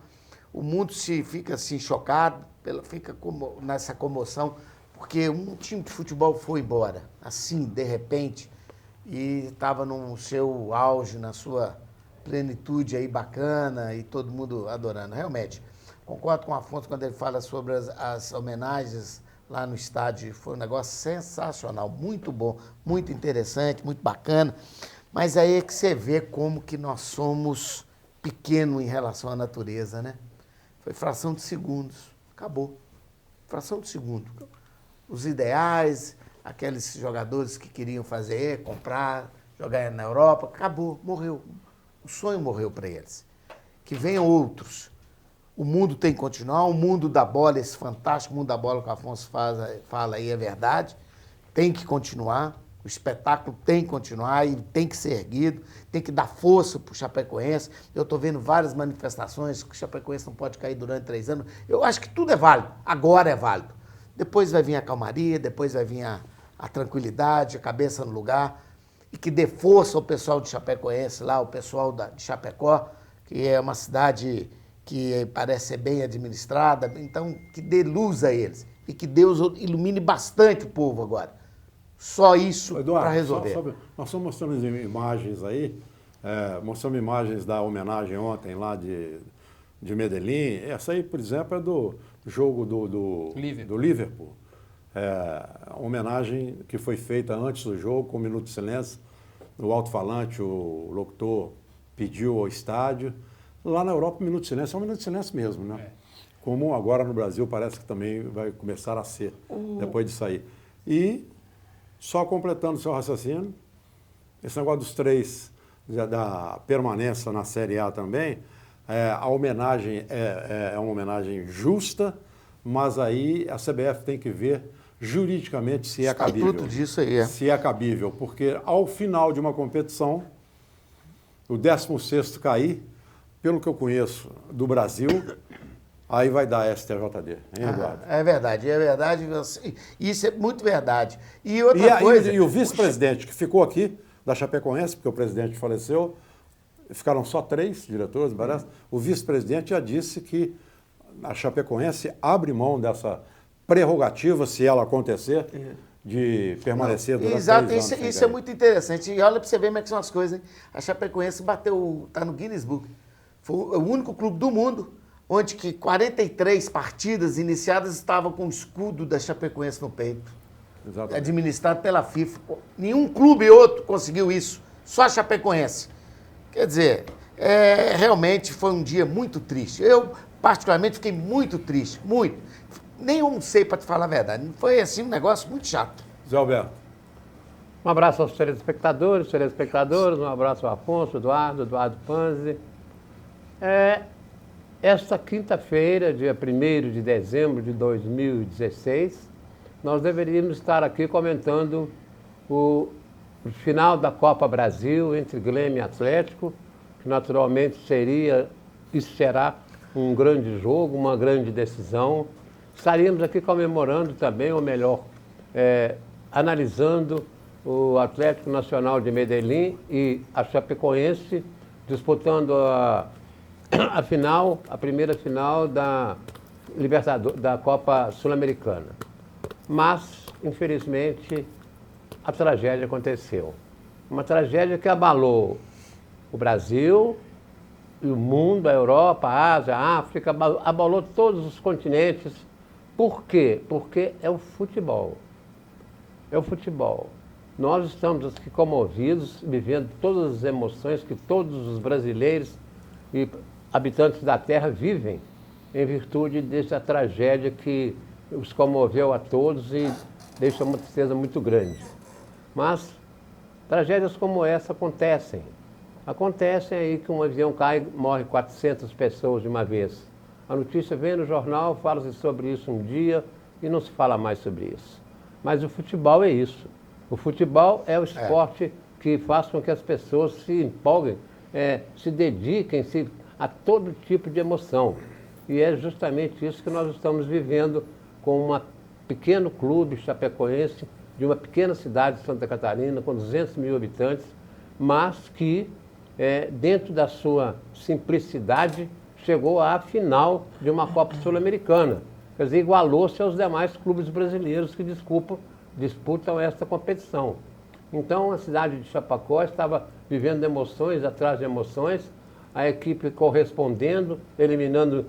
Speaker 3: O mundo fica assim chocado, fica nessa comoção, porque um time de futebol foi embora, assim, de repente, e estava no seu auge, na sua plenitude aí bacana, e todo mundo adorando. Realmente, concordo com o Afonso quando ele fala sobre as homenagens lá no estádio. Foi um negócio sensacional, muito bom, muito interessante, muito bacana. Mas aí é que você vê como que nós somos pequenos em relação à natureza, né? Foi fração de segundos, acabou. Fração de segundo. Os ideais, aqueles jogadores que queriam fazer, comprar, jogar na Europa, acabou, morreu. O sonho morreu para eles. Que venham outros. O mundo tem que continuar, o mundo da bola, esse fantástico mundo da bola que o Afonso fala aí é verdade, tem que continuar, o espetáculo tem que continuar e tem que ser erguido, tem que dar força para o Chapecoense. Eu estou vendo várias manifestações que o Chapecoense não pode cair durante 3 anos. Eu acho que tudo é válido, agora é válido. Depois vai vir a calmaria, depois vai vir a tranquilidade, a cabeça no lugar, e que dê força ao pessoal de Chapecoense lá, o pessoal de Chapecó, que é uma cidade que parece ser bem administrada, então que dê luz a eles e que Deus ilumine bastante o povo agora. Só isso para resolver.
Speaker 1: Nós estamos mostrando imagens aí, mostramos imagens da homenagem ontem lá de Medellín. Essa aí, por exemplo, é do jogo do Liverpool. A homenagem que foi feita antes do jogo, com um minuto de silêncio. No alto-falante, o locutor pediu ao estádio. Lá na Europa, um minuto de silêncio é um minuto de silêncio mesmo, né? Como agora no Brasil parece que também vai começar a ser, depois de sair. E, só completando o seu raciocínio, esse negócio dos 3, da permanência na Série A também, a homenagem é uma homenagem justa, mas aí a CBF tem que ver juridicamente se é cabível.
Speaker 3: Tudo disso aí,
Speaker 1: Se é cabível, porque ao final de uma competição, o 16º cair, pelo que eu conheço do Brasil, aí vai dar STJD, hein, Eduardo?
Speaker 3: É verdade. Isso é muito verdade. E outra coisa...
Speaker 1: E o vice-presidente que ficou aqui, da Chapecoense, porque o presidente faleceu, ficaram só 3 diretores, parece. O vice-presidente já disse que a Chapecoense abre mão dessa prerrogativa, se ela acontecer, de permanecer durante 3 anos.
Speaker 3: Exato, isso é muito interessante. E olha para você ver como é que são as coisas, hein? A Chapecoense está no Guinness Book. Foi o único clube do mundo onde que 43 partidas iniciadas estavam com o escudo da Chapecoense no peito.
Speaker 1: Exatamente.
Speaker 3: Administrado pela FIFA. Nenhum clube outro conseguiu isso, só a Chapecoense. Quer dizer, realmente foi um dia muito triste. Eu, particularmente, fiquei muito triste, muito. Nem sei para te falar a verdade. Foi assim um negócio muito chato.
Speaker 1: Zé Alberto.
Speaker 4: Um abraço aos telespectadores, um abraço ao Afonso, Eduardo Panzi. Esta quinta-feira, dia 1º de dezembro de 2016, nós deveríamos estar aqui comentando o final da Copa Brasil entre Grêmio e Atlético, que naturalmente seria e será um grande jogo, uma grande decisão. Estaríamos aqui comemorando também, ou melhor, analisando o Atlético Nacional de Medellín e a Chapecoense disputando a final, a primeira final da da Copa Sul-Americana. Mas, infelizmente, a tragédia aconteceu. Uma tragédia que abalou o Brasil, e o mundo, a Europa, a Ásia, a África, abalou todos os continentes. Por quê? Porque é o futebol. É o futebol. Nós estamos aqui comovidos, vivendo todas as emoções que todos os brasileiros e habitantes da Terra vivem em virtude dessa tragédia que os comoveu a todos e deixa uma tristeza muito grande. Mas tragédias como essa acontecem. Acontecem aí que um avião cai, morre 400 pessoas de uma vez. A notícia vem no jornal, fala-se sobre isso um dia e não se fala mais sobre isso. Mas o futebol é isso. O futebol é o esporte que faz com que as pessoas se empolguem, se dediquem a todo tipo de emoção. E é justamente isso que nós estamos vivendo com um pequeno clube chapecoense de uma pequena cidade de Santa Catarina, com 200 mil habitantes, mas que, dentro da sua simplicidade, chegou à final de uma Copa Sul-Americana. Quer dizer, igualou-se aos demais clubes brasileiros que disputam esta competição. Então, a cidade de Chapecó estava vivendo emoções atrás de emoções, a equipe correspondendo, eliminando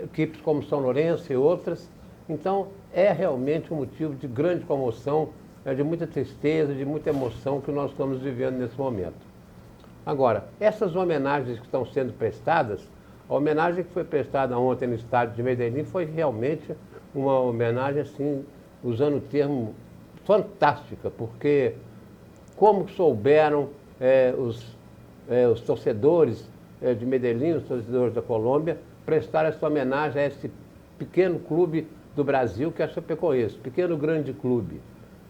Speaker 4: equipes como São Lourenço e outras. Então, é realmente um motivo de grande comoção, de muita tristeza, de muita emoção que nós estamos vivendo nesse momento. Agora, essas homenagens que estão sendo prestadas, a homenagem que foi prestada ontem no estádio de Medellín foi realmente uma homenagem, assim, usando o termo fantástica, porque como souberam os torcedores de Medellín, os torcedores da Colômbia, prestar essa homenagem a esse pequeno clube do Brasil, que é a Chapecoense, pequeno grande clube.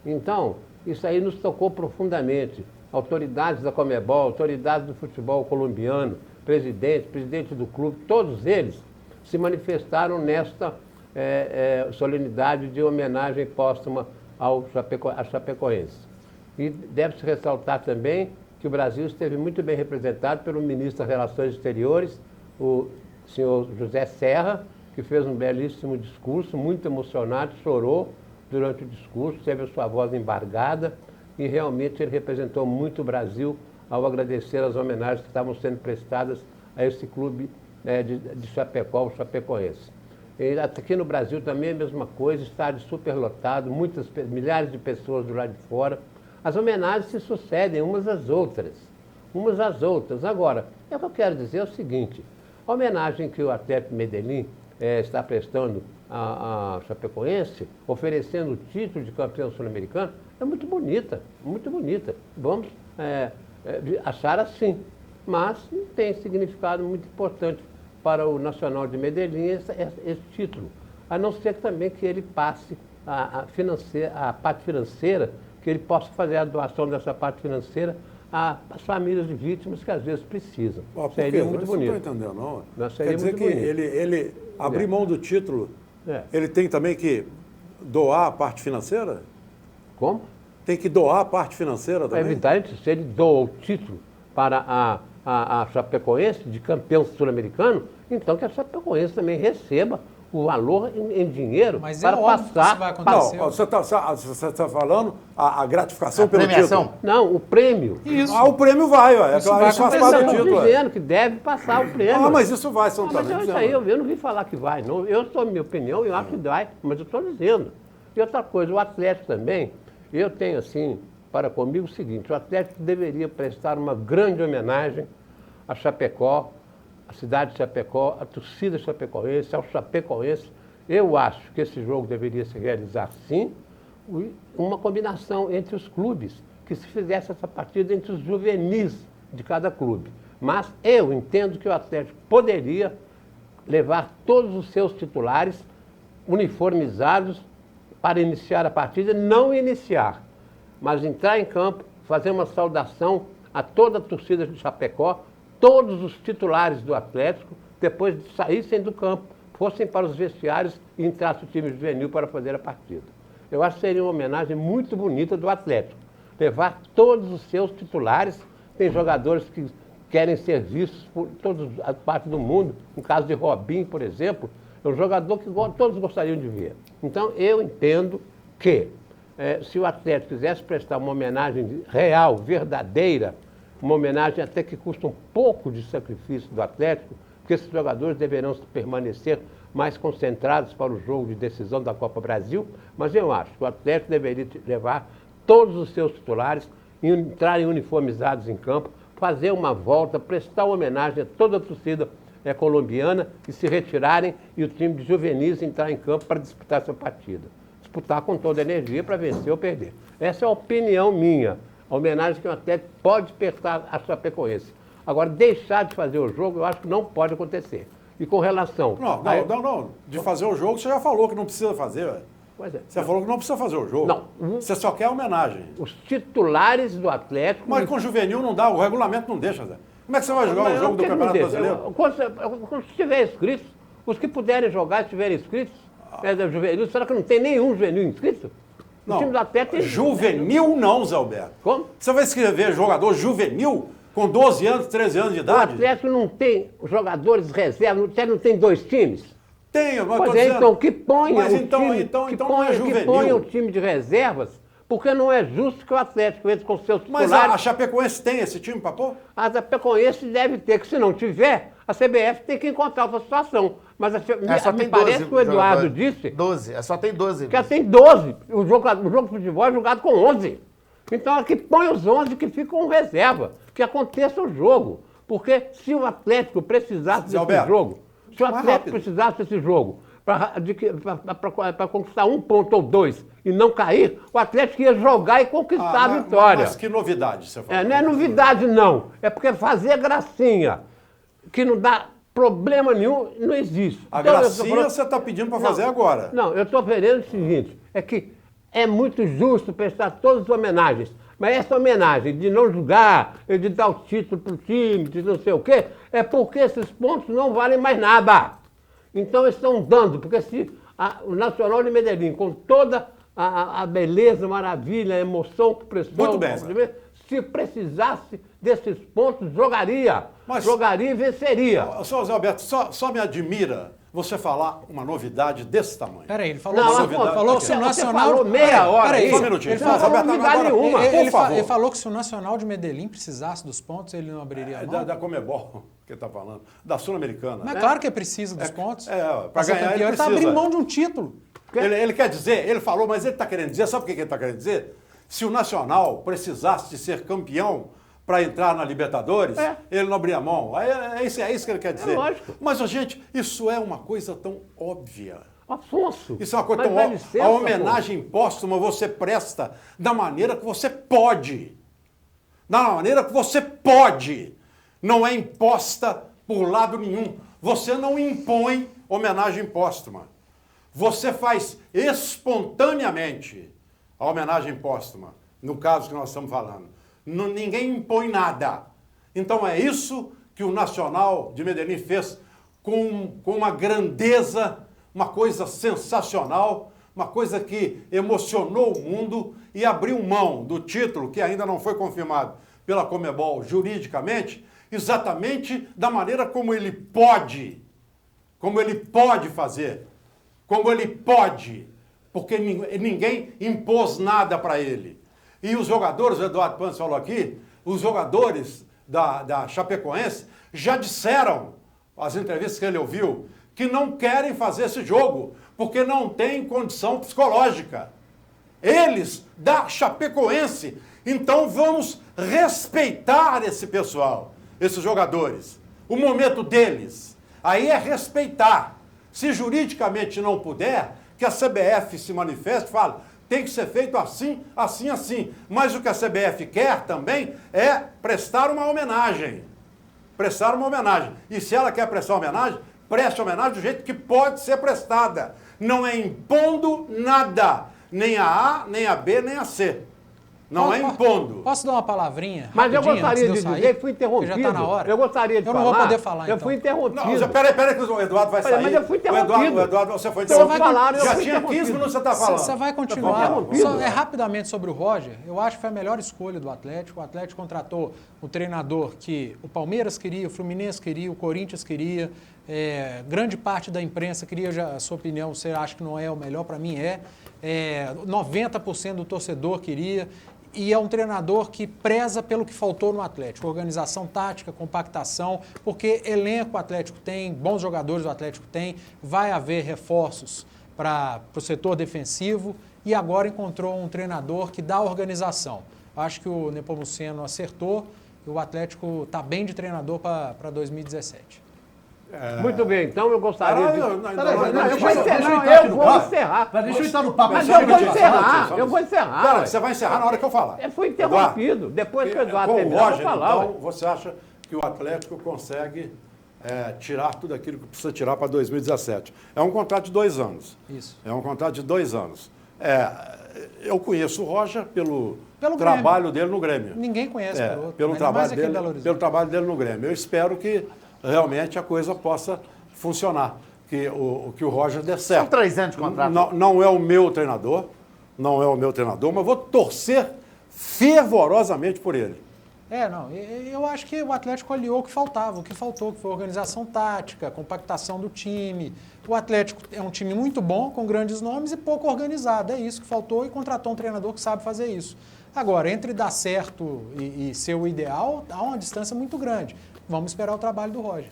Speaker 4: Então, isso aí nos tocou profundamente. Autoridades da Conmebol, autoridades do futebol colombiano, presidente do clube, todos eles se manifestaram nesta solenidade de homenagem póstuma à Chapecoense. E deve-se ressaltar também que o Brasil esteve muito bem representado pelo ministro das Relações Exteriores, o senhor José Serra, que fez um belíssimo discurso, muito emocionado, chorou durante o discurso, teve a sua voz embargada e realmente ele representou muito o Brasil ao agradecer as homenagens que estavam sendo prestadas a esse clube de Chapecó, o Chapecoense. E aqui no Brasil também é a mesma coisa, estádio superlotado, milhares de pessoas do lado de fora. As homenagens se sucedem umas às outras. Agora, o que eu quero dizer é o seguinte, a homenagem que o Atlético Medellín está prestando à Chapecoense, oferecendo o título de campeão sul-americano, é muito bonita, muito bonita. Vamos achar assim, mas não tem significado muito importante para o Nacional de Medellín esse título, a não ser também que ele passe a parte financeira, que ele possa fazer a doação dessa parte financeira às famílias de vítimas que às vezes precisam. Seria muito bonito.
Speaker 1: Não estou entendendo, não.
Speaker 4: Quer dizer que
Speaker 1: ele abrir mão do título, ele tem também que doar a parte financeira?
Speaker 4: Como?
Speaker 1: Tem que doar a parte financeira também?
Speaker 4: É evidente, se ele doa o título para a Chapecoense de campeão sul-americano, então que a Chapecoense também receba o valor em dinheiro.
Speaker 2: Mas
Speaker 4: para passar.
Speaker 2: Isso vai acontecer.
Speaker 1: Não, você está falando a gratificação pelo
Speaker 3: premiação?
Speaker 1: título.
Speaker 4: Não, o prêmio.
Speaker 2: Isso.
Speaker 1: O prêmio vai, é
Speaker 2: Isso
Speaker 1: claro,
Speaker 2: vai
Speaker 1: isso faz
Speaker 2: acontecer.
Speaker 1: parte do
Speaker 4: Estamos
Speaker 1: título.
Speaker 4: dizendo que deve passar o prêmio.
Speaker 1: Mas isso vai, você não está
Speaker 4: Mas isso
Speaker 1: dizendo.
Speaker 4: aí, eu não vim falar que vai, não. Eu sou minha opinião, eu acho que vai, mas eu estou dizendo. E outra coisa, o Atlético também, eu tenho assim, para comigo o seguinte, o Atlético deveria prestar uma grande homenagem a Chapecó, a cidade de Chapecó, a torcida chapecoense, ao chapecoense. Eu acho que esse jogo deveria se realizar sim, uma combinação entre os clubes, que se fizesse essa partida entre os juvenis de cada clube. Mas eu entendo que o Atlético poderia levar todos os seus titulares uniformizados para iniciar a partida, não iniciar, mas entrar em campo fazer uma saudação a toda a torcida de Chapecó, todos os titulares do Atlético, depois de saíssem do campo, fossem para os vestiários e entrasse o time juvenil para fazer a partida. Eu acho que seria uma homenagem muito bonita do Atlético. Levar todos os seus titulares, tem jogadores que querem ser vistos por todas as partes do mundo, no caso de Robinho, por exemplo, é um jogador que todos gostariam de ver. Então, eu entendo que, se o Atlético quisesse prestar uma homenagem real, verdadeira, uma homenagem até que custa um pouco de sacrifício do Atlético, porque esses jogadores deverão permanecer mais concentrados para o jogo de decisão da Copa Brasil, mas eu acho que o Atlético deveria levar todos os seus titulares, entrarem uniformizados em campo, fazer uma volta, prestar uma homenagem a toda a torcida colombiana e se retirarem e o time de juvenis entrar em campo para disputar essa partida. Disputar com toda a energia para vencer ou perder. Essa é a opinião minha, a homenagem que o Atlético pode prestar à Chapecoense. Agora, deixar de fazer o jogo, eu acho que não pode acontecer. E com relação...
Speaker 1: Não. De fazer o jogo, você já falou que não precisa fazer, velho.
Speaker 4: Pois é.
Speaker 1: Você falou que não precisa fazer o jogo.
Speaker 4: Não.
Speaker 1: Você só quer homenagem.
Speaker 4: Os titulares do Atlético...
Speaker 1: Mas com o juvenil não dá, o regulamento não deixa, Zé. Como é que você vai jogar o jogo do Campeonato Brasileiro?
Speaker 4: Quando estiver inscritos, os que puderem jogar, estiverem inscritos, juvenil, será que não tem nenhum juvenil inscrito?
Speaker 1: Não.
Speaker 4: O time do Atlético tem...
Speaker 1: Juvenil não, Zé Alberto.
Speaker 4: Como?
Speaker 1: Você vai escrever jogador juvenil com 12 anos, 13 anos de
Speaker 4: O
Speaker 1: idade?
Speaker 4: Atlético não tem jogadores reserva, não tem dois times?
Speaker 1: Tem, mas
Speaker 4: Pois
Speaker 1: tô
Speaker 4: é,
Speaker 1: dizendo...
Speaker 4: então que ponha
Speaker 1: Mas
Speaker 4: o
Speaker 1: então
Speaker 4: time,
Speaker 1: não é juvenil.
Speaker 4: que ponha o time de reservas, porque não é justo que o Atlético entre com seus
Speaker 1: Mas
Speaker 4: titulares.
Speaker 1: a Chapecoense tem esse time para pôr?
Speaker 4: A Chapecoense deve ter, que se não tiver, a CBF tem que encontrar outra situação. Mas
Speaker 3: Só
Speaker 4: me
Speaker 3: tem
Speaker 4: parece
Speaker 3: 12
Speaker 4: que o Eduardo
Speaker 3: jogadores.
Speaker 4: disse
Speaker 3: 12, só tem 12.
Speaker 4: que já tem 12. O jogo de futebol é jogado com 11. Então aqui põe os 11 que ficam reserva, que aconteça o jogo. Porque se o Atlético precisasse
Speaker 1: Zé
Speaker 4: desse
Speaker 1: Alberto,
Speaker 4: jogo, se o
Speaker 1: mais
Speaker 4: Atlético
Speaker 1: rápido.
Speaker 4: precisasse desse jogo para conquistar 1 ponto ou 2 e não cair, o Atlético ia jogar e conquistar a vitória.
Speaker 1: Mas que novidade você falou.
Speaker 4: Não é novidade, não. É porque fazer gracinha, que não dá problema nenhum, não existe.
Speaker 1: A
Speaker 4: Então, eu tô
Speaker 1: gracinha
Speaker 4: falando-
Speaker 1: você está pedindo para
Speaker 4: Não,
Speaker 1: fazer agora.
Speaker 4: Não, eu estou querendo o seguinte, é que é muito justo prestar todas as homenagens, mas essa homenagem de não julgar, de dar o título para o time, de não sei o quê, é porque esses pontos não valem mais nada. Então eles estão dando, porque se o Nacional de Medellín, com toda a beleza, maravilha, a emoção que prestou,
Speaker 1: Muito bem, Zé.
Speaker 4: se precisasse desses pontos, jogaria.
Speaker 1: Mas-
Speaker 4: Jogaria e venceria.
Speaker 1: Só, Zé Alberto, só me admira você falar uma novidade desse tamanho.
Speaker 2: Peraí, ele falou,
Speaker 4: Não,
Speaker 2: falou que se o
Speaker 4: você
Speaker 2: Nacional...
Speaker 4: falou meia hora
Speaker 2: Peraí,
Speaker 4: aí.
Speaker 1: Só um minutinho.
Speaker 2: Ele
Speaker 1: Não,
Speaker 2: falou,
Speaker 1: Roberto,
Speaker 4: não me vale
Speaker 1: agora,
Speaker 4: nenhuma.
Speaker 1: por favor.
Speaker 2: ele falou que se o Nacional de Medellín precisasse dos pontos, ele não abriria a mão.
Speaker 1: Da Comebol, que ele está falando. Da Sul-Americana.
Speaker 2: Mas claro que é preciso dos pontos.
Speaker 1: para
Speaker 2: Pra ser
Speaker 1: ganhar
Speaker 2: campeão,
Speaker 1: ele
Speaker 2: está
Speaker 1: precisa.
Speaker 2: abrindo mão de um título.
Speaker 1: Ele quer dizer, ele falou, mas ele está querendo dizer, sabe o que ele está querendo dizer? Se o Nacional precisasse de ser campeão para entrar na Libertadores, ele não abria mão. É isso que ele quer dizer.
Speaker 4: lógico.
Speaker 1: Mas, gente, isso é uma coisa tão óbvia.
Speaker 4: Afonso.
Speaker 1: Isso é uma coisa
Speaker 4: mas
Speaker 1: tão
Speaker 4: dá
Speaker 1: óbvia.
Speaker 4: licença,
Speaker 1: A homenagem póstuma você presta da maneira que você pode. Da maneira que você pode. Não é imposta por lado nenhum. Você não impõe homenagem póstuma. Você faz espontaneamente a homenagem póstuma, no caso que nós estamos falando. Ninguém impõe nada. Então é isso que o Nacional de Medellín fez com uma grandeza, uma coisa sensacional, uma coisa que emocionou o mundo e abriu mão do título, que ainda não foi confirmado pela Comebol juridicamente, exatamente da maneira como ele pode fazer, como ele pode, porque ninguém impôs nada para ele. E os jogadores, o Eduardo Panso falou aqui, os jogadores da Chapecoense já disseram, as entrevistas que ele ouviu, que não querem fazer esse jogo, porque não tem condição psicológica. Eles, da Chapecoense, então vamos respeitar esse pessoal, esses jogadores, o momento deles. Aí é respeitar. Se juridicamente não puder, que a CBF se manifeste e fale, tem que ser feito assim, assim, assim. Mas o que a CBF quer também é prestar uma homenagem. Prestar uma homenagem. E se ela quer prestar homenagem, preste homenagem do jeito que pode ser prestada. Não é impondo nada. Nem a A, nem a B, nem a C. Não é impondo.
Speaker 2: Posso dar uma palavrinha?
Speaker 4: Mas eu
Speaker 2: rapidinho,
Speaker 4: gostaria de
Speaker 2: antes eu
Speaker 4: dizer
Speaker 2: sair?
Speaker 4: que fui
Speaker 2: Porque
Speaker 4: interrompido.
Speaker 2: já está na hora.
Speaker 4: Eu gostaria de falar.
Speaker 2: Eu não vou poder falar,
Speaker 4: Eu
Speaker 2: então.
Speaker 4: fui interrompido.
Speaker 1: Não, peraí que o Eduardo vai sair.
Speaker 4: Mas eu fui interrompido.
Speaker 1: O Eduardo, você foi
Speaker 4: Então,
Speaker 1: interrompido.
Speaker 4: falaram, eu
Speaker 1: Já
Speaker 4: fui
Speaker 1: tinha 15
Speaker 4: interrompido.
Speaker 1: minutos que você está falando.
Speaker 2: Você vai
Speaker 4: Eu fui
Speaker 2: continuar.
Speaker 4: interrompido.
Speaker 2: Só, rapidamente sobre o Roger, eu acho que foi a melhor escolha do Atlético. O Atlético contratou o treinador que o Palmeiras queria, o Fluminense queria, o Corinthians queria, grande parte da imprensa queria, já, a sua opinião, você acha que não é o melhor, para mim 90% do torcedor queria. E é um treinador que preza pelo que faltou no Atlético. Organização tática, compactação, porque elenco o Atlético tem, bons jogadores o Atlético tem, vai haver reforços para o setor defensivo e agora encontrou um treinador que dá organização. Acho que o Nepomuceno acertou e o Atlético está bem de treinador para 2017.
Speaker 4: Muito bem, então eu gostaria de...
Speaker 1: Eu
Speaker 4: eu vou encerrar.
Speaker 5: Mas deixa eu entrar no papo.
Speaker 4: Mas
Speaker 1: Só um
Speaker 4: eu vou
Speaker 1: minutinho,
Speaker 4: encerrar.
Speaker 1: só um
Speaker 4: Eu vou
Speaker 1: minutinho.
Speaker 4: encerrar.
Speaker 1: Pera,
Speaker 4: ué.
Speaker 1: você vai encerrar na hora que eu falar.
Speaker 4: Eu fui interrompido. Depois que o Eduardo
Speaker 1: Com o
Speaker 4: terminar, eu
Speaker 1: Roger,
Speaker 4: vou falar.
Speaker 1: então, você acha que o Atlético consegue tirar tudo aquilo que precisa tirar para 2017? É um contrato de 2 anos.
Speaker 2: Isso.
Speaker 1: É um contrato de 2 anos. Eu conheço o Roger pelo
Speaker 2: Pelo
Speaker 1: trabalho dele no Grêmio.
Speaker 2: Ninguém conhece por outro,
Speaker 1: pelo
Speaker 2: ainda
Speaker 1: trabalho
Speaker 2: mais aqui em
Speaker 1: dele,
Speaker 2: Belo Horizonte.
Speaker 1: pelo trabalho dele no Grêmio. Eu espero que realmente a coisa possa funcionar, que o Roger dê certo.
Speaker 3: São 3 anos de contrato.
Speaker 1: Não é o meu treinador, mas vou torcer fervorosamente por ele.
Speaker 2: Eu acho que o Atlético aliou o que faltava, o que faltou, que foi organização tática, compactação do time. O Atlético é um time muito bom, com grandes nomes e pouco organizado. É isso que faltou e contratou um treinador que sabe fazer isso. Agora, entre dar certo e ser o ideal, há uma distância muito grande. Vamos esperar o trabalho do Roger.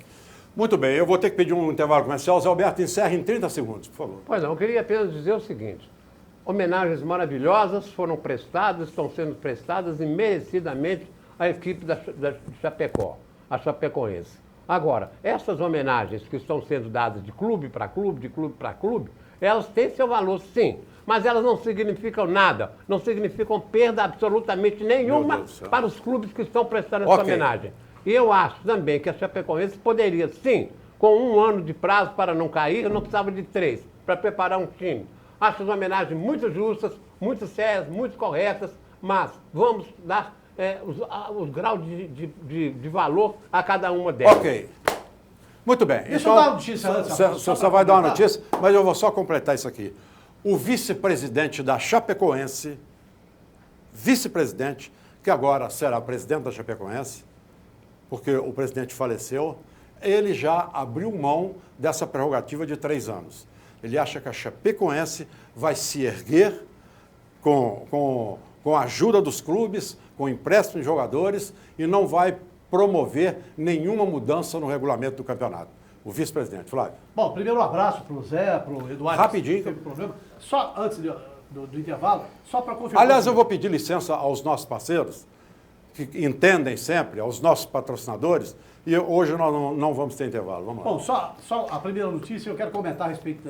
Speaker 1: Muito bem, eu vou ter que pedir um intervalo comercial. Zé Alberto, encerre em 30 segundos, por favor.
Speaker 4: Pois não, eu queria apenas dizer o seguinte. Homenagens maravilhosas foram prestadas, estão sendo prestadas e merecidamente à equipe da Chapecó, a Chapecoense. Agora, essas homenagens que estão sendo dadas de clube para clube, de clube para clube, elas têm seu valor, sim, mas elas não significam nada, não significam perda absolutamente nenhuma para os clubes que estão prestando essa homenagem. E eu acho também que a Chapecoense poderia, sim, com 1 ano de prazo para não cair, não precisava de 3, para preparar um time. Acho as homenagens muito justas, muito sérias, muito corretas, mas vamos dar os graus de valor a cada uma delas.
Speaker 1: Ok. Muito bem.
Speaker 5: Deixa eu dar uma notícia antes.
Speaker 1: Você só vai dar uma notícia, mas eu vou só completar isso aqui. O vice-presidente da Chapecoense, que agora será presidente da Chapecoense, porque o presidente faleceu, ele já abriu mão dessa prerrogativa de 3 anos. Ele acha que a Chapecoense vai se erguer com a ajuda dos clubes, com empréstimo de jogadores e não vai promover nenhuma mudança no regulamento do campeonato. O vice-presidente, Flávio.
Speaker 5: Bom, primeiro um abraço para o Zé, para o Eduardo.
Speaker 1: Rapidinho.
Speaker 5: Que teve problema. Só antes do intervalo, só para confirmar.
Speaker 1: Aliás, eu vou pedir licença aos nossos parceiros, que entendem sempre, aos nossos patrocinadores, e hoje nós não vamos ter intervalo. Vamos lá.
Speaker 5: Bom, só a primeira notícia, eu quero comentar a respeito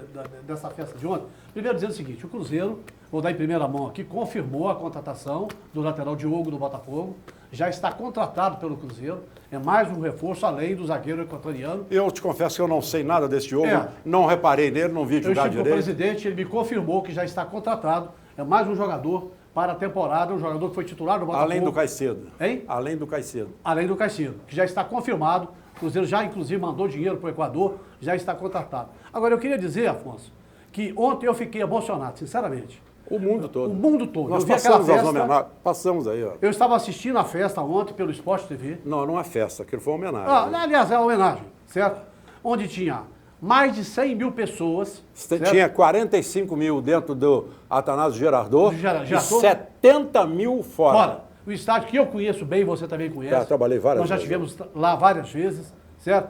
Speaker 5: dessa festa de ontem. Primeiro dizendo o seguinte, o Cruzeiro, vou dar em primeira mão aqui, confirmou a contratação do lateral Diogo do Botafogo, já está contratado pelo Cruzeiro, é mais um reforço além do zagueiro equatoriano.
Speaker 1: Eu te confesso que eu não sei nada desse jogo,
Speaker 5: É.
Speaker 1: não reparei nele, não vi
Speaker 5: Eu
Speaker 1: jogar
Speaker 5: estive com o
Speaker 1: direito.
Speaker 5: presidente, ele me confirmou que já está contratado, é mais um jogador para a temporada, um jogador que foi titular do Botafogo.
Speaker 1: Além do Caicedo.
Speaker 5: Hein?
Speaker 1: Além do Caicedo.
Speaker 5: Além do Caicedo, que já está confirmado. O Cruzeiro já, inclusive, mandou dinheiro para o Equador, já está contratado. Agora, eu queria dizer, Afonso, que ontem eu fiquei emocionado, sinceramente.
Speaker 1: O mundo todo.
Speaker 5: O mundo todo.
Speaker 1: Nós
Speaker 5: eu vi aquela
Speaker 1: passamos as
Speaker 5: festa,
Speaker 1: homenagens. Passamos aí, ó.
Speaker 5: eu estava assistindo a festa ontem pelo Sport TV.
Speaker 1: Não é festa, aquilo foi uma homenagem.
Speaker 5: Aliás, é uma homenagem, certo? Onde tinha mais de 100 mil pessoas. Certo?
Speaker 1: Tinha 45 mil dentro do Atanásio Girardot e 70 mil fora.
Speaker 5: O estádio que eu conheço bem, você também conhece.
Speaker 1: Já trabalhei várias
Speaker 5: Nós já
Speaker 1: vezes.
Speaker 5: estivemos lá várias vezes, certo?